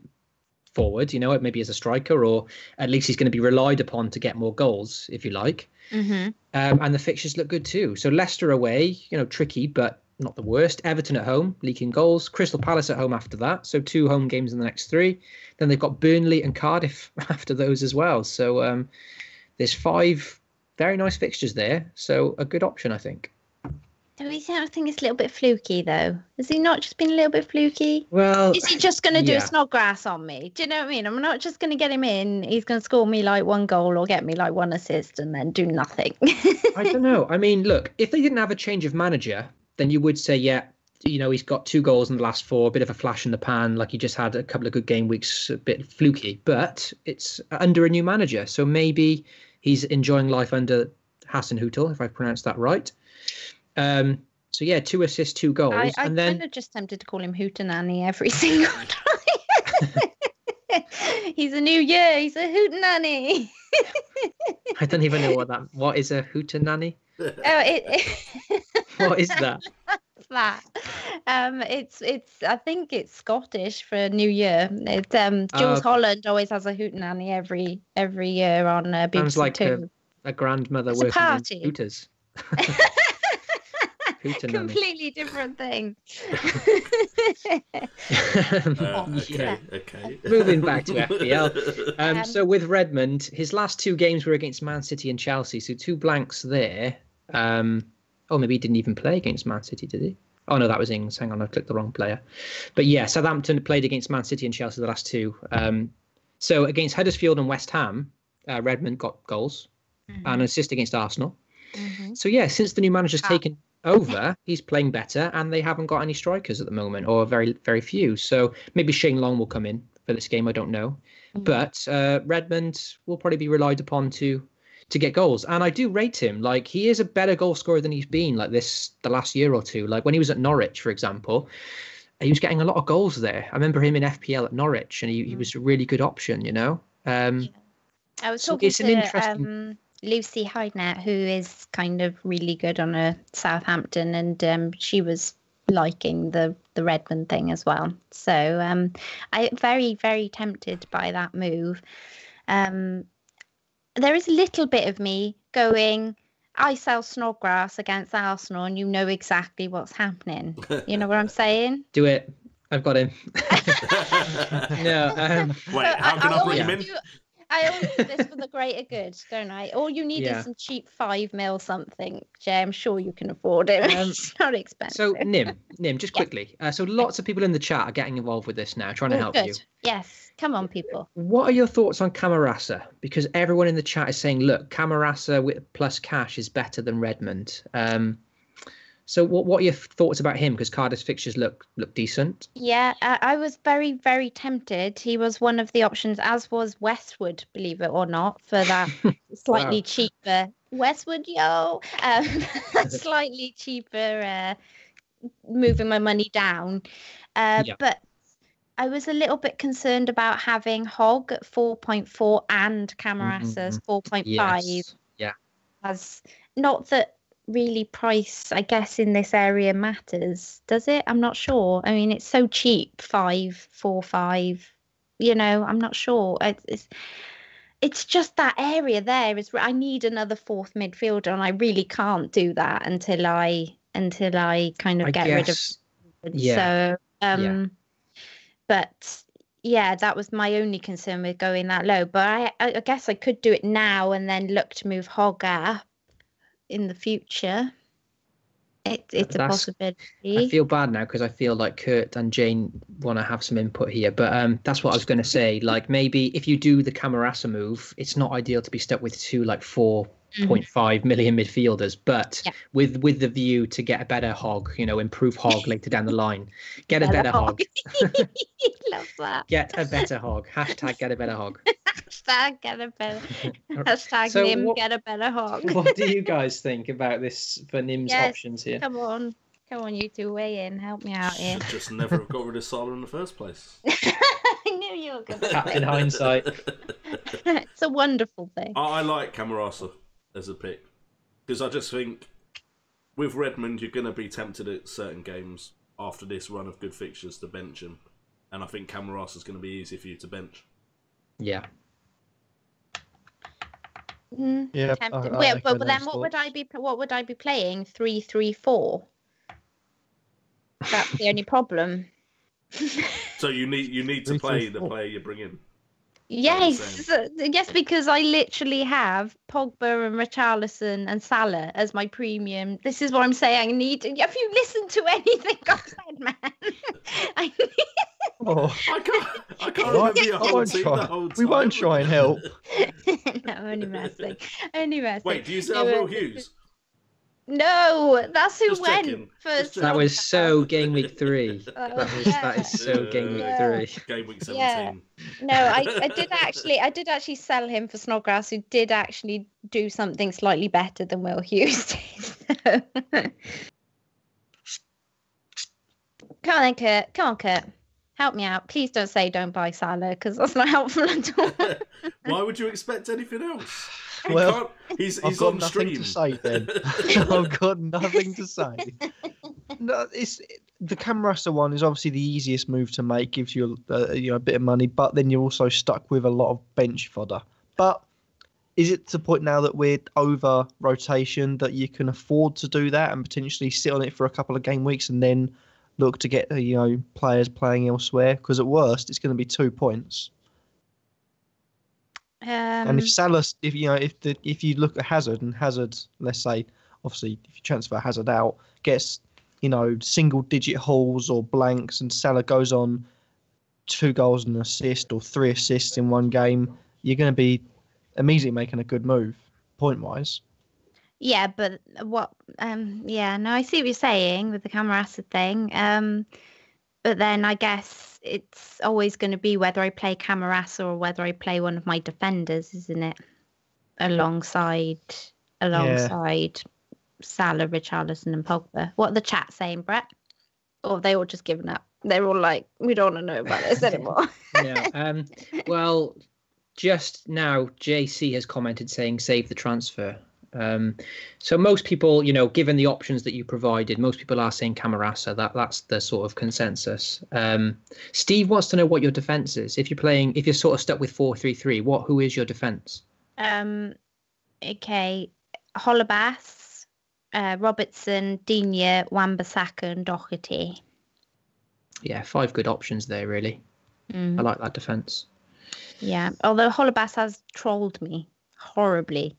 forward, maybe as a striker, or at least he's going to be relied upon to get more goals, if you like. Mm-hmm. And the fixtures look good too. So Leicester away, tricky, but not the worst. Everton at home, leaking goals. Crystal Palace at home after that. So 2 home games in the next 3. Then they've got Burnley and Cardiff after those as well. So there's 5 very nice fixtures there. So a good option, I think. Do we think it's a little bit fluky, though? Has he not just been a little bit fluky? Well, is he just going to do a Snodgrass on me? Do you know what I mean? I'm not just going to get him in. He's going to score me like 1 goal or get me like 1 assist and then do nothing. I don't know. I mean, look, if they didn't have a change of manager, then you would say, yeah, he's got 2 goals in the last 4, a bit of a flash in the pan, like he just had a couple of good game weeks, a bit fluky. But it's under a new manager, so maybe he's enjoying life under Hasenhüttl, if I pronounced that right. So yeah, 2 assists, 2 goals. And then kind of just tempted to call him Hootenanny every single time. He's a new year. He's a Hootenanny. I don't even know what is a Hootenanny? What is that? That. It's. I think it's Scottish for New Year. It's Jules Holland always has a Hootenanny every year on BBC Sounds like Two. A grandmother It's working a party. in Hooters. Completely different thing. Okay. Moving back to FPL. So with Redmond, his last 2 games were against Man City and Chelsea, so 2 blanks there. Maybe he didn't even play against Man City, did he? Oh no, that was Ings. Hang on, I clicked the wrong player. But yeah, Southampton played against Man City and Chelsea the last 2. So against Huddersfield and West Ham, Redmond got goals and an assist against Arsenal. So yeah, since the new manager's taken over, he's playing better, and they haven't got any strikers at the moment, or very, very few. So maybe Shane Long will come in for this game. I don't know, but Redmond will probably be relied upon to get goals, and I do rate him. Like, he is a better goal scorer than he's been the last year or 2. Like when he was at Norwich, for example, he was getting a lot of goals there. I remember him in FPL at Norwich, and he was a really good option. I was talking to Lucy Hydenet, who is kind of really good on a Southampton, and she was liking the Redmond thing as well. So I very, very tempted by that move. There is a little bit of me going, I sell Snodgrass against Arsenal, and you know exactly what's happening. You know what I'm saying? Do it. I've got him. No. Wait, how can I bring him in? I always do this for the greater good, don't I? All you need is some cheap 5 mil something, Jay. I'm sure you can afford it. It's not expensive. So, Nim, just quickly. So lots of people in the chat are getting involved with this now, trying to help you. Yes. Come on, people. What are your thoughts on Camarasa? Because everyone in the chat is saying, look, Camarasa with plus cash is better than Redmond. So what are your thoughts about him? Because Cardiff's fixtures look decent. Yeah, I was very, very tempted. He was one of the options, as was Westwood, believe it or not, for that slightly cheaper. Westwood, slightly cheaper, moving my money down. But I was a little bit concerned about having Hogg at 4.4 and Camarasa's 4.5. Yes. Yeah. As not that really price, I guess, in this area matters, does it? I'm not sure. I mean, it's so cheap, 5, 4, 5. I'm not sure. It's just that area there is. I need another 4th midfielder, and I really can't do that until I kind of get rid of. Yeah. So, but yeah, that was my only concern with going that low. But I guess I could do it now and then look to move Hogg up in the future. It's a possibility. I feel bad now because I feel like Kurt and Jane want to have some input here, but that's what I was going to say. Like, maybe if you do the Camarasa move, it's not ideal to be stuck with 2 like 4.5 million midfielders, but with the view to get a better Hogg, improve Hogg later down the line. Get a better Hogg. Love that. Get a better Hogg. Hashtag get a better Hogg. Hashtag get a better. Hashtag Nim get a better Hogg. What do you guys think about this for Nim's options here? Come on, you two weigh in. Help me out here. Should just never have got rid of Salah in the first place. I knew you were going to Captain hindsight. It's a wonderful thing. I like Camarasa as a pick because I just think with Redmond you're going to be tempted at certain games after this run of good fixtures to bench him, and I think Camarasa is going to be easy for you to bench. Yeah. Yeah. But then what would I be? What would I be playing? 3-3-4. That's the only problem. So you need to play the player you bring in. Yes, yes, because I literally have Pogba and Richarlison and Salah as my premium. This is what I'm saying. I need. Have you listened to anything I said, man? I can't remember your whole team the whole time. We won't try and help. No, only messing. Only messing. Wait, do you still have Will Hughes? No, that's who Just went checking. first. That was so Game Week 3. That is so Game Week 3. Game Week 17. Yeah. No, I did actually sell him for Snodgrass, who did actually do something slightly better than Will Hughes did. Come on then, Kurt. Come on, Kurt. Help me out. Please don't say don't buy Salah, because that's not helpful at all. Why would you expect anything else? Well, he's I've got on nothing stream. to say then. I've got nothing to say. No, the Camarasa one is obviously the easiest move to make. Gives you a bit of money, but then you're also stuck with a lot of bench fodder. But is it to the point now that we're over rotation that you can afford to do that and potentially sit on it for a couple of game weeks and then look to get players playing elsewhere? Because at worst, it's going to be 2 points. And if Salah, if you look at Hazard and Hazard, let's say, obviously, if you transfer Hazard out, gets single-digit hauls or blanks, and Salah goes on 2 goals and an assist or 3 assists in one game, you're going to be immediately making a good move, point-wise. Yeah, but what? Yeah, no, I see what you're saying with the Camarasa thing. But then I guess it's always going to be whether I play Camarasa or whether I play one of my defenders, isn't it? Alongside Salah, Richarlison, and Pogba. What are the chat saying, Brett? Or have they all just given up? They're all like, we don't want to know about this anymore. No. Well, just now, JC has commented saying save the transfer. So most people, given the options that you provided, most people are saying Camarasa. That's the sort of consensus. Steve wants to know what your defense is. If you're sort of stuck with 4-3-3, who is your defense? Okay, Holebas, Robertson, Digne, Wan-Bissaka, and Doherty. Yeah, 5 good options there, really. I like that defense. Yeah, although Holebas has trolled me horribly.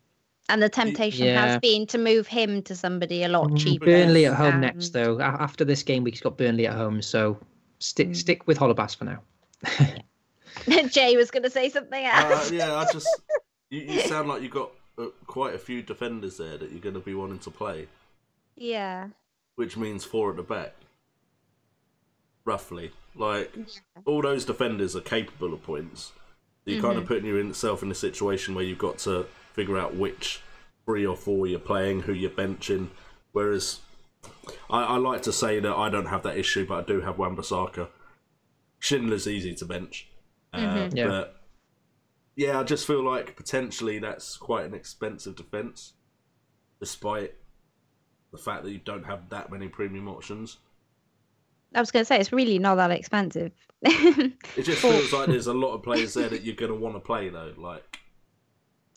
And the temptation has been to move him to somebody a lot cheaper. Burnley at home next, though. After this game week, he's got Burnley at home. So stick with Holebas for now. Jay was going to say something else. You sound like you've got quite a few defenders there that you're going to be wanting to play. Yeah. Which means 4 at the back. Roughly. All those defenders are capable of points. You're kind of putting yourself in a situation where you've got to figure out which 3 or 4 you're playing, who you're benching. Whereas I like to say that I don't have that issue, but I do have Wan-Bissaka. Schindler's easy to bench. But I just feel like potentially that's quite an expensive defence, despite the fact that you don't have that many premium options. I was going to say, it's really not that expensive. It just feels like there's a lot of players there that you're going to want to play, though.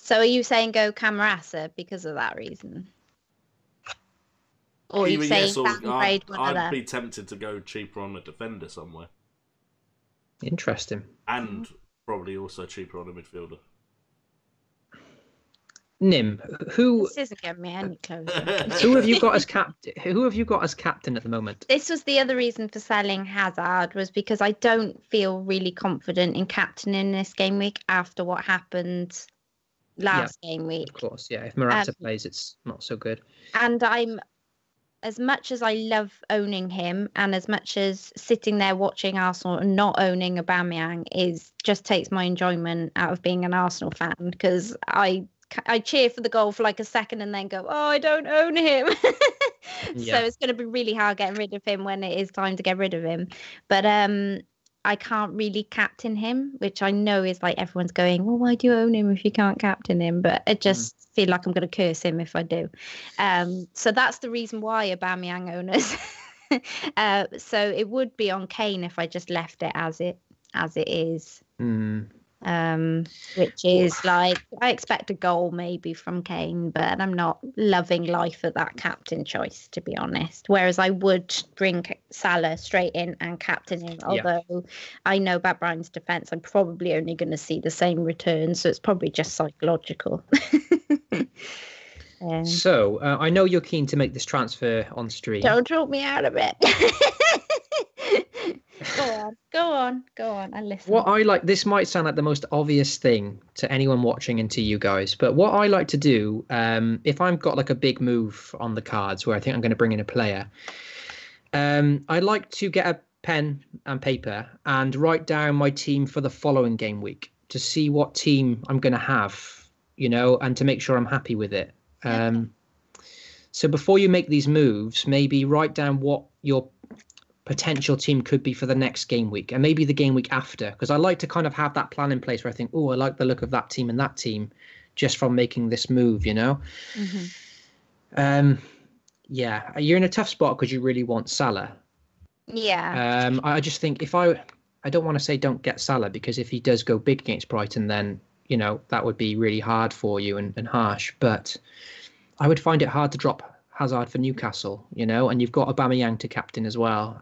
So are you saying go Camarasa because of that reason? Or are you saying downgrade one of them? I'd be tempted to go cheaper on a defender somewhere. Interesting. And probably also cheaper on a midfielder. Nim, This isn't getting me any closer. who have you got as captain? Who have you got as captain at the moment? This was the other reason for selling Hazard, was because I don't feel really confident in captaining this game week after what happened last game week. Of course, yeah. If Morata plays, it's not so good. And as much as I love owning him, and as much as sitting there watching Arsenal and not owning Aubameyang just takes my enjoyment out of being an Arsenal fan, because I cheer for the goal for like a second and then go, oh, I don't own him. So it's going to be really hard getting rid of him when it is time to get rid of him. But I can't really captain him, which I know is like everyone's going, well, why do you own him if you can't captain him? But I just feel like I'm going to curse him if I do. So that's the reason why Aubameyang owners. So it would be on Kane if I just left it as it is. Which is like, I expect a goal maybe from Kane, but I'm not loving life at that captain choice, to be honest. Whereas I would bring Salah straight in and captain him, although I know about Brian's defence, I'm probably only going to see the same return, so it's probably just psychological. So I know you're keen to make this transfer on stream. Don't talk me out of it. Go on. I listen. What I like, this might sound like the most obvious thing to anyone watching and to you guys, but what I like to do, if I've got like a big move on the cards where I think I'm going to bring in a player, I like to get a pen and paper and write down my team for the following game week to see what team I'm going to have, and to make sure I'm happy with it. So before you make these moves, maybe write down what your potential team could be for the next game week and maybe the game week after, because I like to kind of have that plan in place where I think, oh, I like the look of that team and that team just from making this move, Yeah, you're in a tough spot because you really want Salah. Yeah. I just think I don't want to say don't get Salah, because if he does go big against Brighton, then that would be really hard for you and harsh, but I would find it hard to drop Hazard for Newcastle, and you've got Aubameyang to captain as well.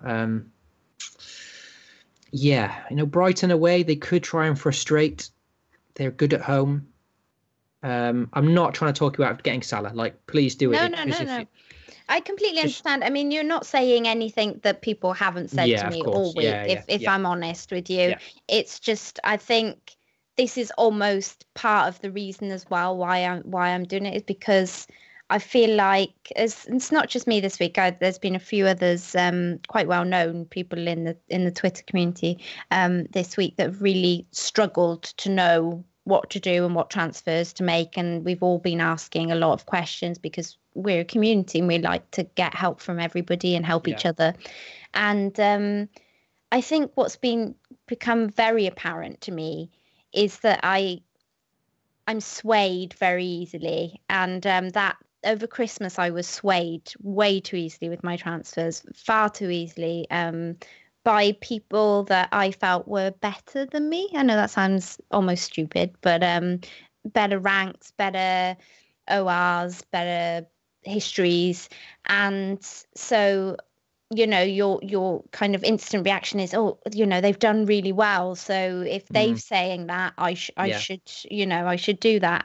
Brighton away, they could try and frustrate. They're good at home. I'm not trying to talk you out of getting Salah. Like, please do it. No. I completely understand. I mean, you're not saying anything that people haven't said to me all week, if I'm honest with you. Yeah. It's just, I think this is almost part of the reason as well why I'm doing it, is because I feel like it's not just me this week. There's been a few others, quite well-known people in the Twitter community this week that have really struggled to know what to do and what transfers to make. And we've all been asking a lot of questions because we're a community and we like to get help from everybody and help each other. And I think what's become very apparent to me is that I'm swayed very easily, and that over Christmas I was swayed way too easily with my transfers, far too easily, by people that I felt were better than me. I know that sounds almost stupid, but better ranks, better ORs, better histories, and so your kind of instant reaction is, they've done really well, so if they've saying that, I should do that.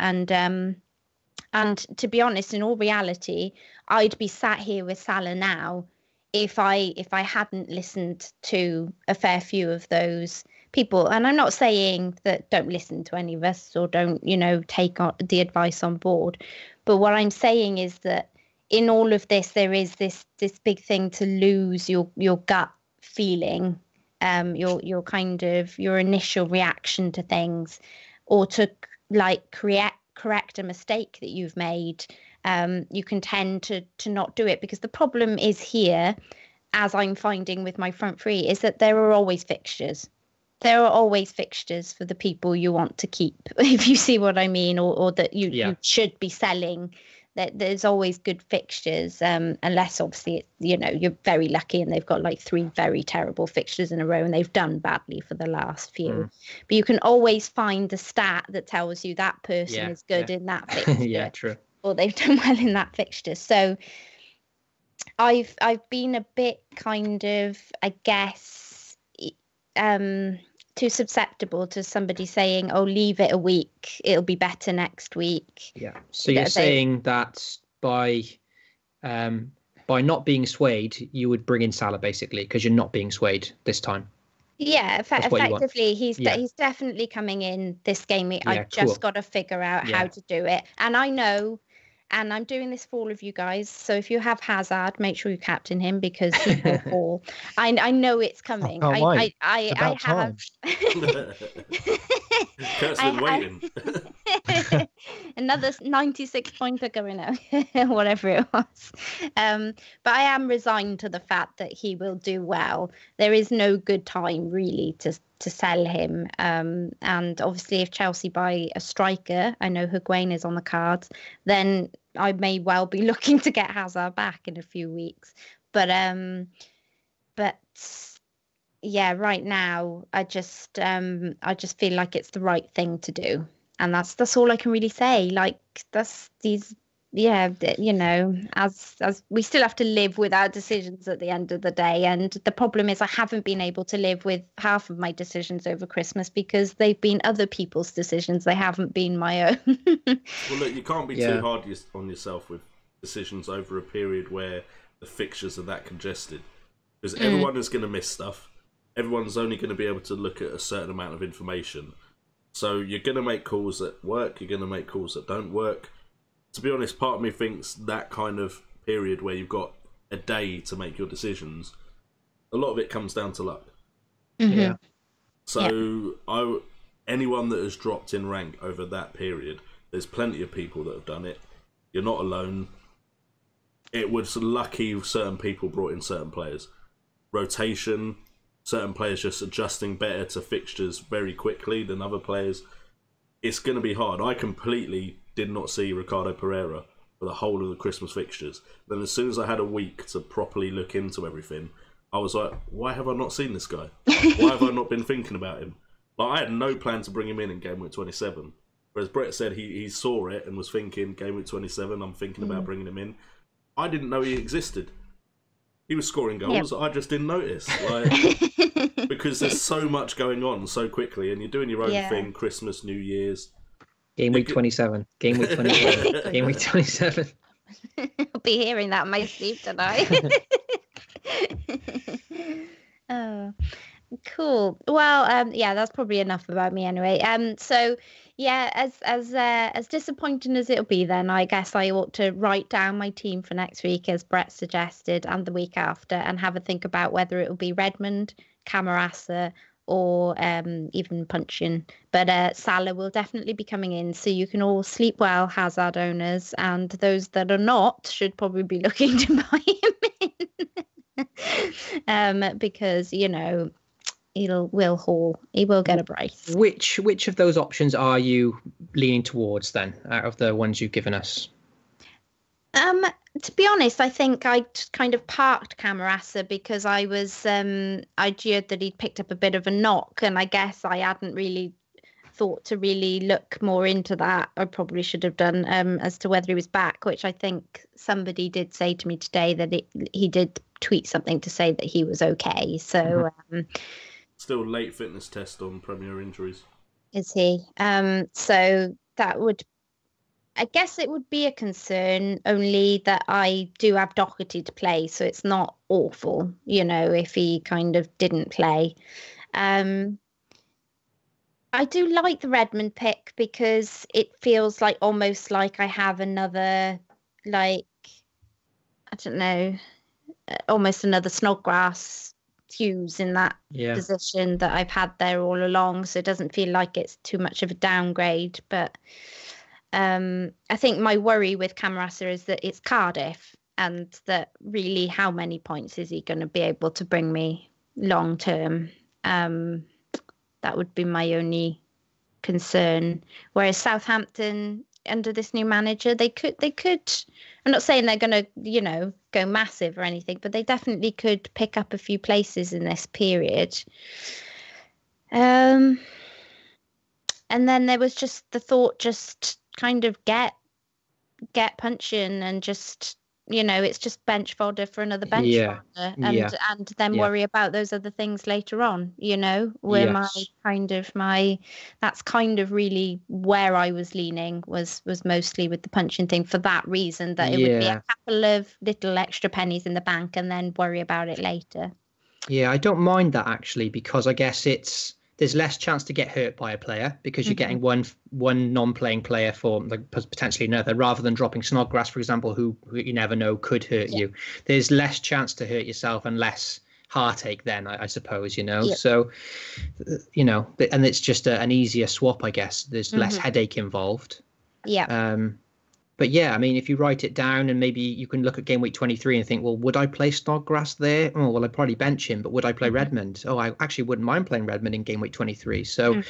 And to be honest, in all reality, I'd be sat here with Salah now if I hadn't listened to a fair few of those people. And I'm not saying that don't listen to any of us or don't take the advice on board, but what I'm saying is that in all of this, there is this big thing to lose your gut feeling, your kind of your initial reaction to things, or to correct a mistake that you've made. You can tend to not do it, because the problem is here, as I'm finding with my front three, is that there are always fixtures. There are always fixtures for the people you want to keep, if you see what I mean, or that you should be selling. That there's always good fixtures, unless obviously you're very lucky and they've got like 3 very terrible fixtures in a row and they've done badly for the last few. But you can always find the stat that tells you that person is good in that fixture. Yeah, true. Or they've done well in that fixture. So I've been a bit kind of, I guess, too susceptible to somebody saying, oh, leave it a week, it'll be better next week. Yeah. So you're saying that by not being swayed, you would bring in Salah, basically, because you're not being swayed this time. Yeah, effectively, he's definitely coming in this game week. I've just got to figure out how to do it. And I know, and I'm doing this for all of you guys, so if you have Hazard, make sure you captain him, because he will fall. I know it's coming. I have. Kurt's been waiting. another 96 pointer going out, whatever it was. But I am resigned to the fact that he will do well. There is no good time really to sell him. And obviously, if Chelsea buy a striker, I know Higuain is on the cards, then I may well be looking to get Hazard back in a few weeks. But yeah, right now I just feel like it's the right thing to do, and that's all I can really say. Like as we still have to live with our decisions at the end of the day, and the problem is I haven't been able to live with half of my decisions over Christmas because they've been other people's decisions. They haven't been my own. Well, look, you can't be too hard on yourself with decisions over a period where the fixtures are that congested, because everyone is going to miss stuff. Everyone's only going to be able to look at a certain amount of information. So you're going to make calls that work, you're going to make calls that don't work. To be honest, part of me thinks that kind of period where you've got a day to make your decisions, a lot of it comes down to luck. Yeah. So anyone that has dropped in rank over that period, there's plenty of people that have done it. You're not alone. It was lucky certain people brought in certain players. Rotation, certain players just adjusting better to fixtures very quickly than other players. It's going to be hard. I completely did not see Ricardo Pereira for the whole of the Christmas fixtures. Then as soon as I had a week to properly look into everything, I was like, why have I not seen this guy? Why have I not been thinking about him? Like, I had no plan to bring him in Game Week 27. Whereas Brett said he saw it and was thinking, Game Week 27, I'm thinking about bringing him in. I didn't know he existed. He was scoring goals. I just didn't notice. Like, because there's so much going on so quickly, and you're doing your own thing, Christmas, New Year's. Game week 27. Game week 27. Game week 27. I'll be hearing that in my sleep tonight. Oh, cool. Well, that's probably enough about me anyway. So yeah, as disappointing as it'll be, then I guess I ought to write down my team for next week, as Brett suggested, and the week after, and have a think about whether it will be Redmond, Camarasa, or even Punchin. But Salah will definitely be coming in, so you can all sleep well, Hazard owners, and those that are not should probably be looking to buy him in. Because he will get a brace. Which of those options are you leaning towards then, out of the ones you've given us? To be honest, I think I just kind of parked Camarasa because I was I jeered that he'd picked up a bit of a knock, and I guess I hadn't really thought to really look more into that. I probably should have done as to whether he was back, which I think somebody did say to me today that he did tweet something to say that he was okay. So still late fitness test on Premier injuries. Is he? So that would, I guess it would be a concern, only that I do have Doherty to play, so it's not awful, if he kind of didn't play. I do like the Redmond pick because it feels like almost like I have another, I don't know, almost another Snodgrass Hughes in that position that I've had there all along, so it doesn't feel like it's too much of a downgrade. But I think my worry with Camarasa is that it's Cardiff, and that really how many points is he going to be able to bring me long term? That would be my only concern. Whereas Southampton, under this new manager, they could. I'm not saying they're going to, go massive or anything, but they definitely could pick up a few places in this period. And then there was just the thought, just kind of get Punchin and just, it's just bench fodder for another bench fodder, and then worry about those other things later on, where that's kind of really where I was leaning was mostly with the Punchin thing, for that reason, that it would be a couple of little extra pennies in the bank and then worry about it later. Yeah, I don't mind that actually, because I guess there's less chance to get hurt by a player because you're getting one non-playing player for potentially another, rather than dropping Snodgrass, for example, who you never know could hurt you. There's less chance to hurt yourself and less heartache then, I suppose, So, and it's just an easier swap, I guess. There's less headache involved. Yeah. But yeah, I mean, if you write it down and maybe you can look at game week 23 and think, well, would I play Snodgrass there? Oh, well, I'd probably bench him, but would I play Redmond? Oh, I actually wouldn't mind playing Redmond in game week 23. So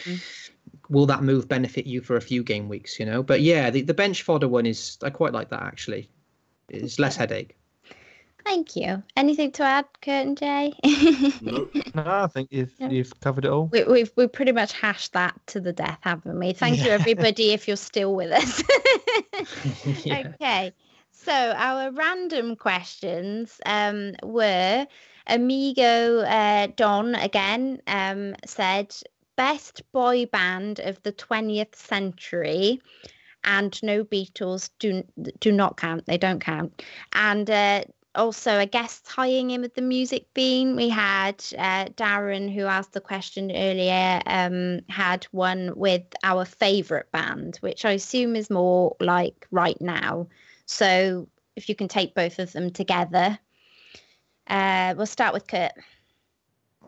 will that move benefit you for a few game weeks, you know? But yeah, the bench fodder one I quite like that, actually. It's less headache. Thank you. Anything to add, Kurt and Jay? Nope. No, I think you've covered it all. We've pretty much hashed that to the death, haven't we? Thank you, everybody, if you're still with us. Okay. So our random questions were Amigo Don again said best boy band of the 20th century, and no Beatles do not count. They don't count. And also, I guess tying in with the music theme, we had Darren, who asked the question earlier, had one with our favourite band, which I assume is more like right now. So if you can take both of them together. We'll start with Kurt.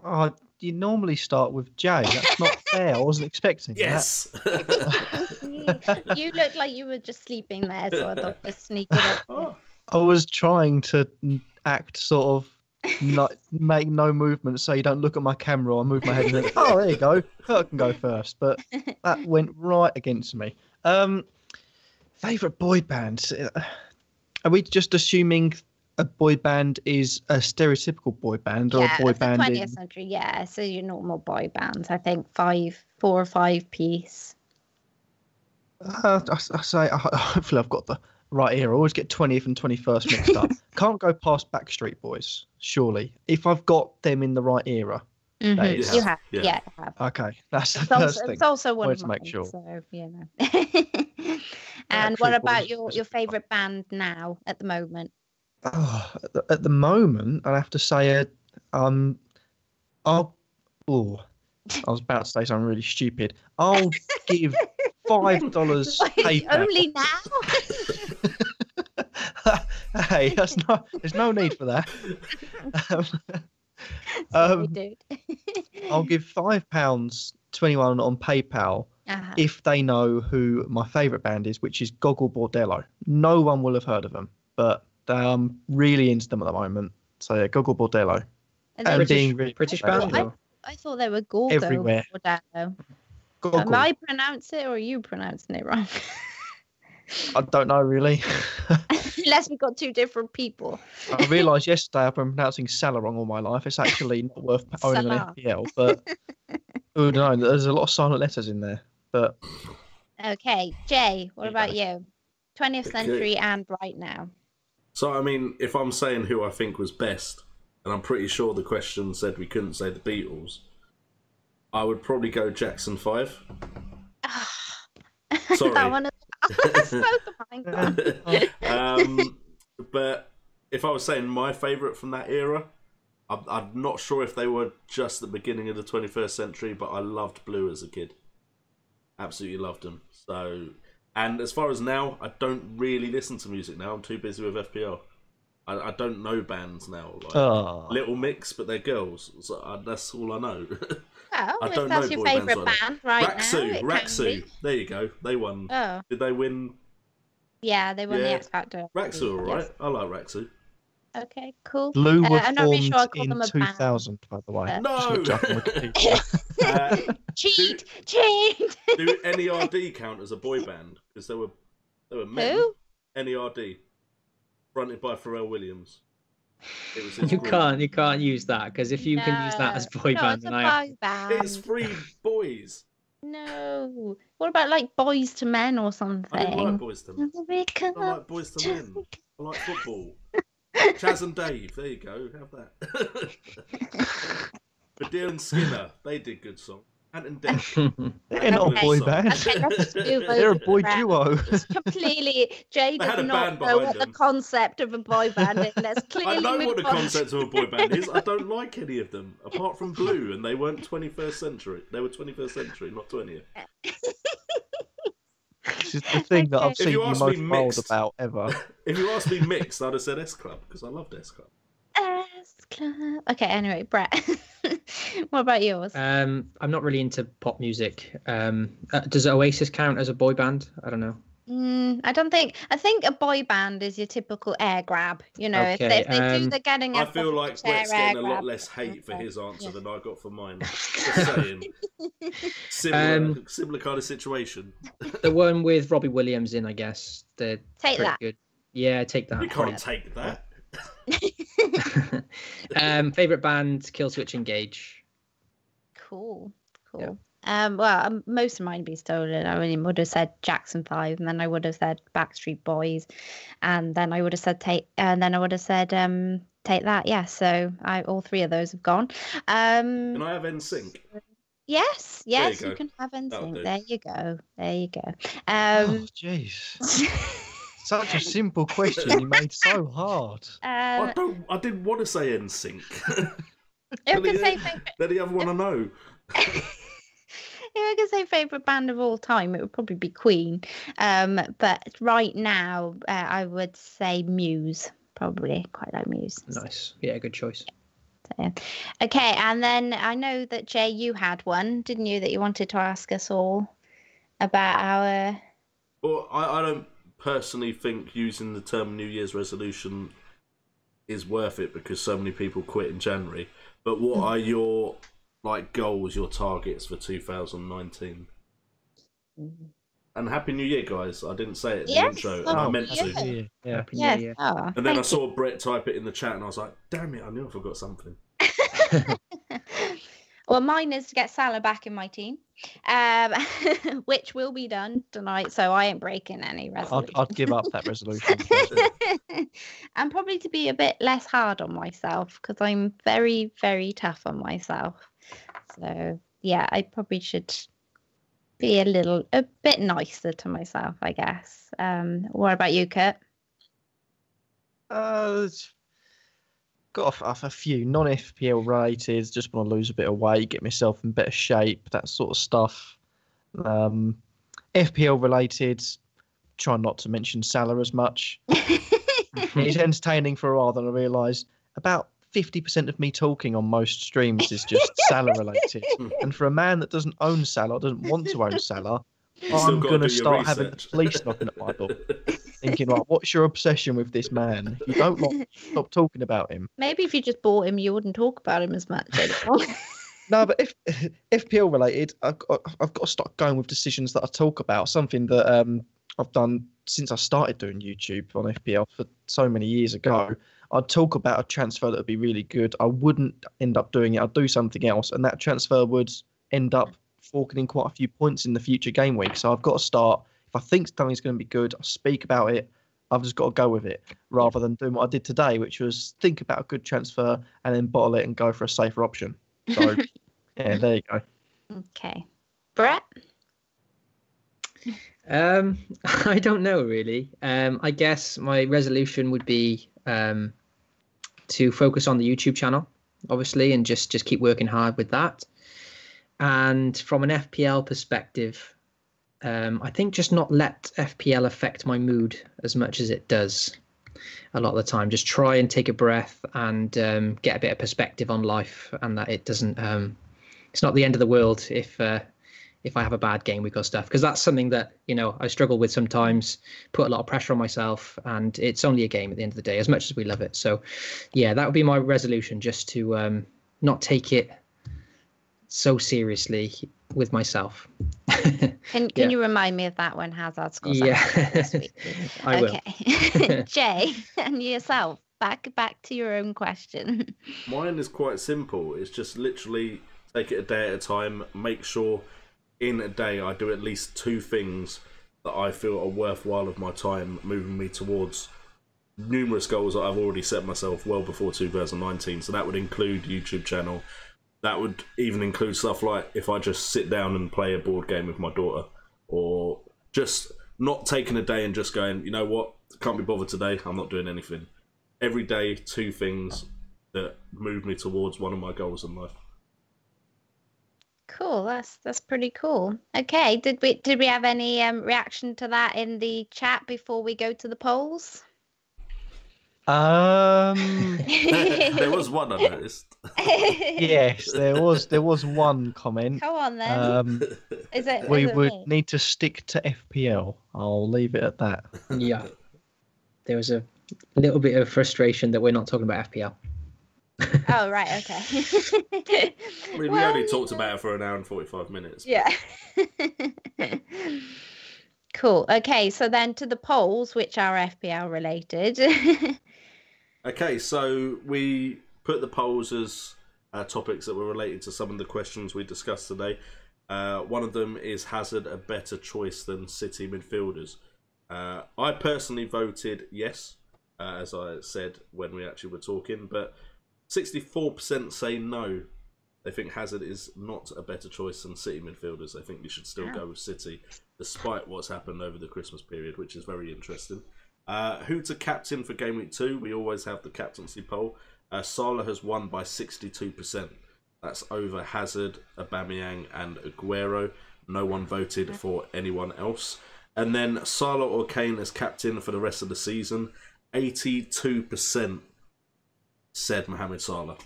Oh, you normally start with Jay. That's not fair. I wasn't expecting Yes. You looked like you were just sleeping there, so I thought just sneak it up. I was trying to act sort of not make no movement so you don't look at my camera. I move my head and think, oh, there you go. Kurt can go first. But that went right against me. Favourite boy band? Are we just assuming a boy band is a stereotypical boy band, or a boy band? Yeah, 20th century. Yeah, so your normal boy bands. I think 4 or 5 piece. I say hopefully I've got the right era. I always get 20th and 21st mixed up. Can't go past Backstreet Boys, surely. If I've got them in the right era. You have. Yeah, you have. Okay, that's the first thing. It's also one of to mine, make sure. So, you know. And what about your favourite band now at the moment? Oh, at the moment, I'd have to say, I was about to say something really stupid. I'll give $5 PayPal. Only now? Hey, there's no need for that. Sorry, dude. I'll give £5.21 on PayPal if they know who my favourite band is, which is Goggle Bordello. No one will have heard of them, but I'm really into them at the moment. So yeah, Goggle Bordello. British band. I thought they were Gorgo everywhere. Bordello. Goggle. Am I pronouncing it or are you pronouncing it wrong? I don't know really. Unless we've got two different people. I realised yesterday I've been pronouncing Salah wrong all my life. It's actually not worth owning an FPL, but oh no, there's a lot of silent letters in there. But okay, Jay, what about you? 20th century and right now. So I mean, if I'm saying who I think was best, and I'm pretty sure the question said we couldn't say the Beatles, I would probably go Jackson 5. Sorry. That one but if I was saying my favourite from that era, I'm not sure if they were just the beginning of the 21st century, but I loved Blue as a kid. Absolutely loved them. So, and as far as now, I don't really listen to music now. I'm too busy with FPL. I don't know bands now. Like Little Mix, but they're girls. So that's all I know. Well, I don't if that's know your boy favourite bands band right now. Raksu. There you go. They won. Oh. Did they win? Yeah, they won the X Factor. Raksu, all right. Yes. I like Raksu. Okay, cool. Blue were I'm not really sure I formed call them in a 2000, by the way. No! Cheat! Do NERD count as a boy band? Because they were men. Who? NERD. Fronted by Pharrell Williams. You can't use that, because if you can use that as boy band, it's then boy band. It's 3 boys. No. What about like Boys to Men or something? I didn't like Boys to Men. I like Boys to Men. I like football. Chaz and Dave. There you go. Have that. Badil and Skinner. They did good song. Ant and Dec. They're not a boy band. They're a boy duo. It's completely. Jay does not know what the concept of a boy band is. Let's clearly I know what the concept of a boy band is. I don't like any of them, apart from Blue, and they weren't 21st century. They were 21st century, not 20th. This is the thing that I've seen you most wild about ever. If you asked me mixed, I'd have said S Club, because I loved S Club. S Club. Okay, anyway, Brett. What about yours? I'm not really into pop music. Does Oasis count as a boy band? I don't know. I don't think. I think a boy band is your typical air grab. You know, Okay, if they do the getting I up feel off like the chair Brett's air getting a lot grab. less hate for his answer Yeah. than I got for mine. Just saying. Similar kind of situation. The one with Robbie Williams in, I guess. They're Take pretty that. good. Yeah, take that. You can't take that. Favorite band, Kill Switch Engage. Cool. Yeah. Well, most of mine would be stolen. I mean, would have said Jackson 5, and then I would have said Backstreet Boys, and then I would have said Take That. Yeah, so all three of those have gone. Can I have NSYNC? Yes, There you you can have That'll NSYNC. do. There you go. Oh, jeez. Such a simple question you made so hard. I didn't want to say NSYNC. If I could say favorite, Then the other one I know. if I could say favorite band of all time, it would probably be Queen. But right now, I would say Muse. Probably quite like Muse. Nice. Yeah, good choice. So, okay, and then I know that Jay, you had one, didn't you, that you wanted to ask us all about our. Well, I don't personally think using the term New Year's resolution is worth it because so many people quit in January. But what are your goals, your targets for 2019? And Happy New Year, guys. I didn't say it in the intro, and I meant to. Yeah. Happy New Yes. Year. Oh, And then I thank saw Brett type it in the chat, and I was like, damn it, I knew I forgot something. Well, mine is to get Salah back in my team, which will be done tonight, so I ain't breaking any resolution. I'd give up that resolution. And probably to be a bit less hard on myself because I'm very, very tough on myself. So yeah, I probably should be a bit nicer to myself, I guess. What about you, Kurt? Got a few non-FPL related. Just want to lose a bit of weight, get myself in better shape, that sort of stuff. FPL related, try not to mention Salah as much. It's entertaining for a while, then I realised about 50% of me talking on most streams is just Salah related. And for a man that doesn't own Salah, doesn't want to own Salah, I'm going to start having the police knocking at my door. Thinking, like, what's your obsession with this man? If you don't like, stop talking about him. Maybe if you just bought him, you wouldn't talk about him as much anymore. No, but if FPL related, I've got to start going with decisions that I talk about. Something that I've done since I started doing YouTube on FPL for so many years ago. I'd talk about a transfer that would be really good. I wouldn't end up doing it. I'd do something else, and that transfer would end up forking in quite a few points in the future game week. So I've got to start. If I think something's going to be good, I'll speak about it. I've just got to go with it rather than doing what I did today, which was think about a good transfer and then bottle it and go for a safer option. So, yeah, there you go. Okay. Brett? I don't know, really. I guess my resolution would be to focus on the YouTube channel, obviously, and just keep working hard with that. And from an FPL perspective, I think just not let FPL affect my mood as much as it does a lot of the time. Just try and take a breath and get a bit of perspective on life, and that it doesn't. It's not the end of the world if I have a bad game week or stuff, because that's something that I struggle with sometimes. Put a lot of pressure on myself, and it's only a game at the end of the day, as much as we love it. So, yeah, that would be my resolution, just to not take it so seriously with myself. Can you remind me of that when Hazard scores? Yeah, this week? I will. Jay, and yourself, back to your own question. Mine is quite simple. It's just literally take it a day at a time. Make sure in a day I do at least 2 things that I feel are worthwhile of my time, moving me towards numerous goals that I've already set myself well before 2019. So that would include YouTube channel. That would even include stuff like if I just sit down and play a board game with my daughter, or just not taking a day and just going, you know what, can't be bothered today, I'm not doing anything. Every day, 2 things that move me towards one of my goals in life. Cool, that's pretty cool. Okay, did we have any reaction to that in the chat before we go to the polls? There was one I noticed. Yes, there was one comment. Come on then. Is it? We is it would me? need to stick to FPL. I'll leave it at that. Yeah. There was a little bit of frustration that we're not talking about FPL. Oh right, okay. I mean, we Well, only talked about it for an hour and 45 minutes. Yeah. Cool. Okay, so then to the polls, which are FPL related. Okay, so we put the polls as topics that were related to some of the questions we discussed today. One of them is Hazard a better choice than City midfielders? I personally voted yes, as I said when we actually were talking, but 64% say no. They think Hazard is not a better choice than City midfielders. They think we should still go with City, despite what's happened over the Christmas period, which is very interesting. Who to captain for Game Week 2? We always have the captaincy poll. Salah has won by 62%. That's over Hazard, Aubameyang and Aguero. No one voted for anyone else. And then Salah or Kane as captain for the rest of the season. 82% said Mohamed Salah.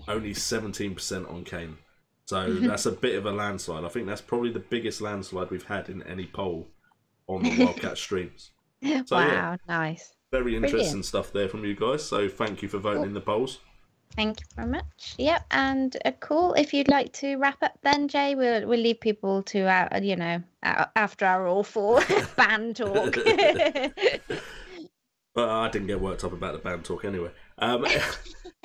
Only 17% on Kane. So that's a bit of a landslide. I think that's probably the biggest landslide we've had in any poll on the WildCats streams. So, wow, yeah, nice. very interesting Brilliant. stuff there from you guys. So thank you for voting in the polls. Thank you very much. Yep, and cool. If you'd like to wrap up, then Jay, we'll leave people to after our awful ban talk. But I didn't get worked up about the band talk anyway.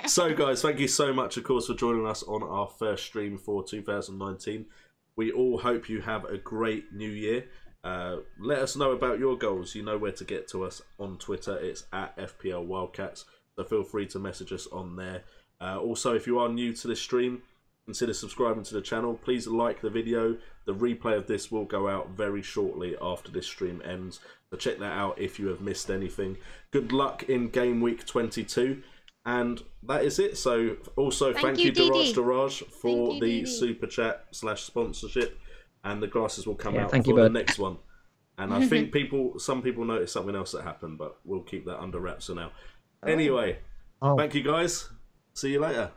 So, guys, thank you so much, of course, for joining us on our first stream for 2019. We all hope you have a great new year. Let us know about your goals. You know where to get to us on Twitter. It's at FPL WildCats. So feel free to message us on there. Also, if you are new to this stream, consider subscribing to the channel. Please like the video. The replay of this will go out very shortly after this stream ends. So check that out if you have missed anything. Good luck in Game Week 22. And that is it. So also thank you Daraj for the super chat / sponsorship. And the glasses will come out for the next one. And I think some people noticed something else that happened, but we'll keep that under wraps for now. Anyway, thank you guys. See you later.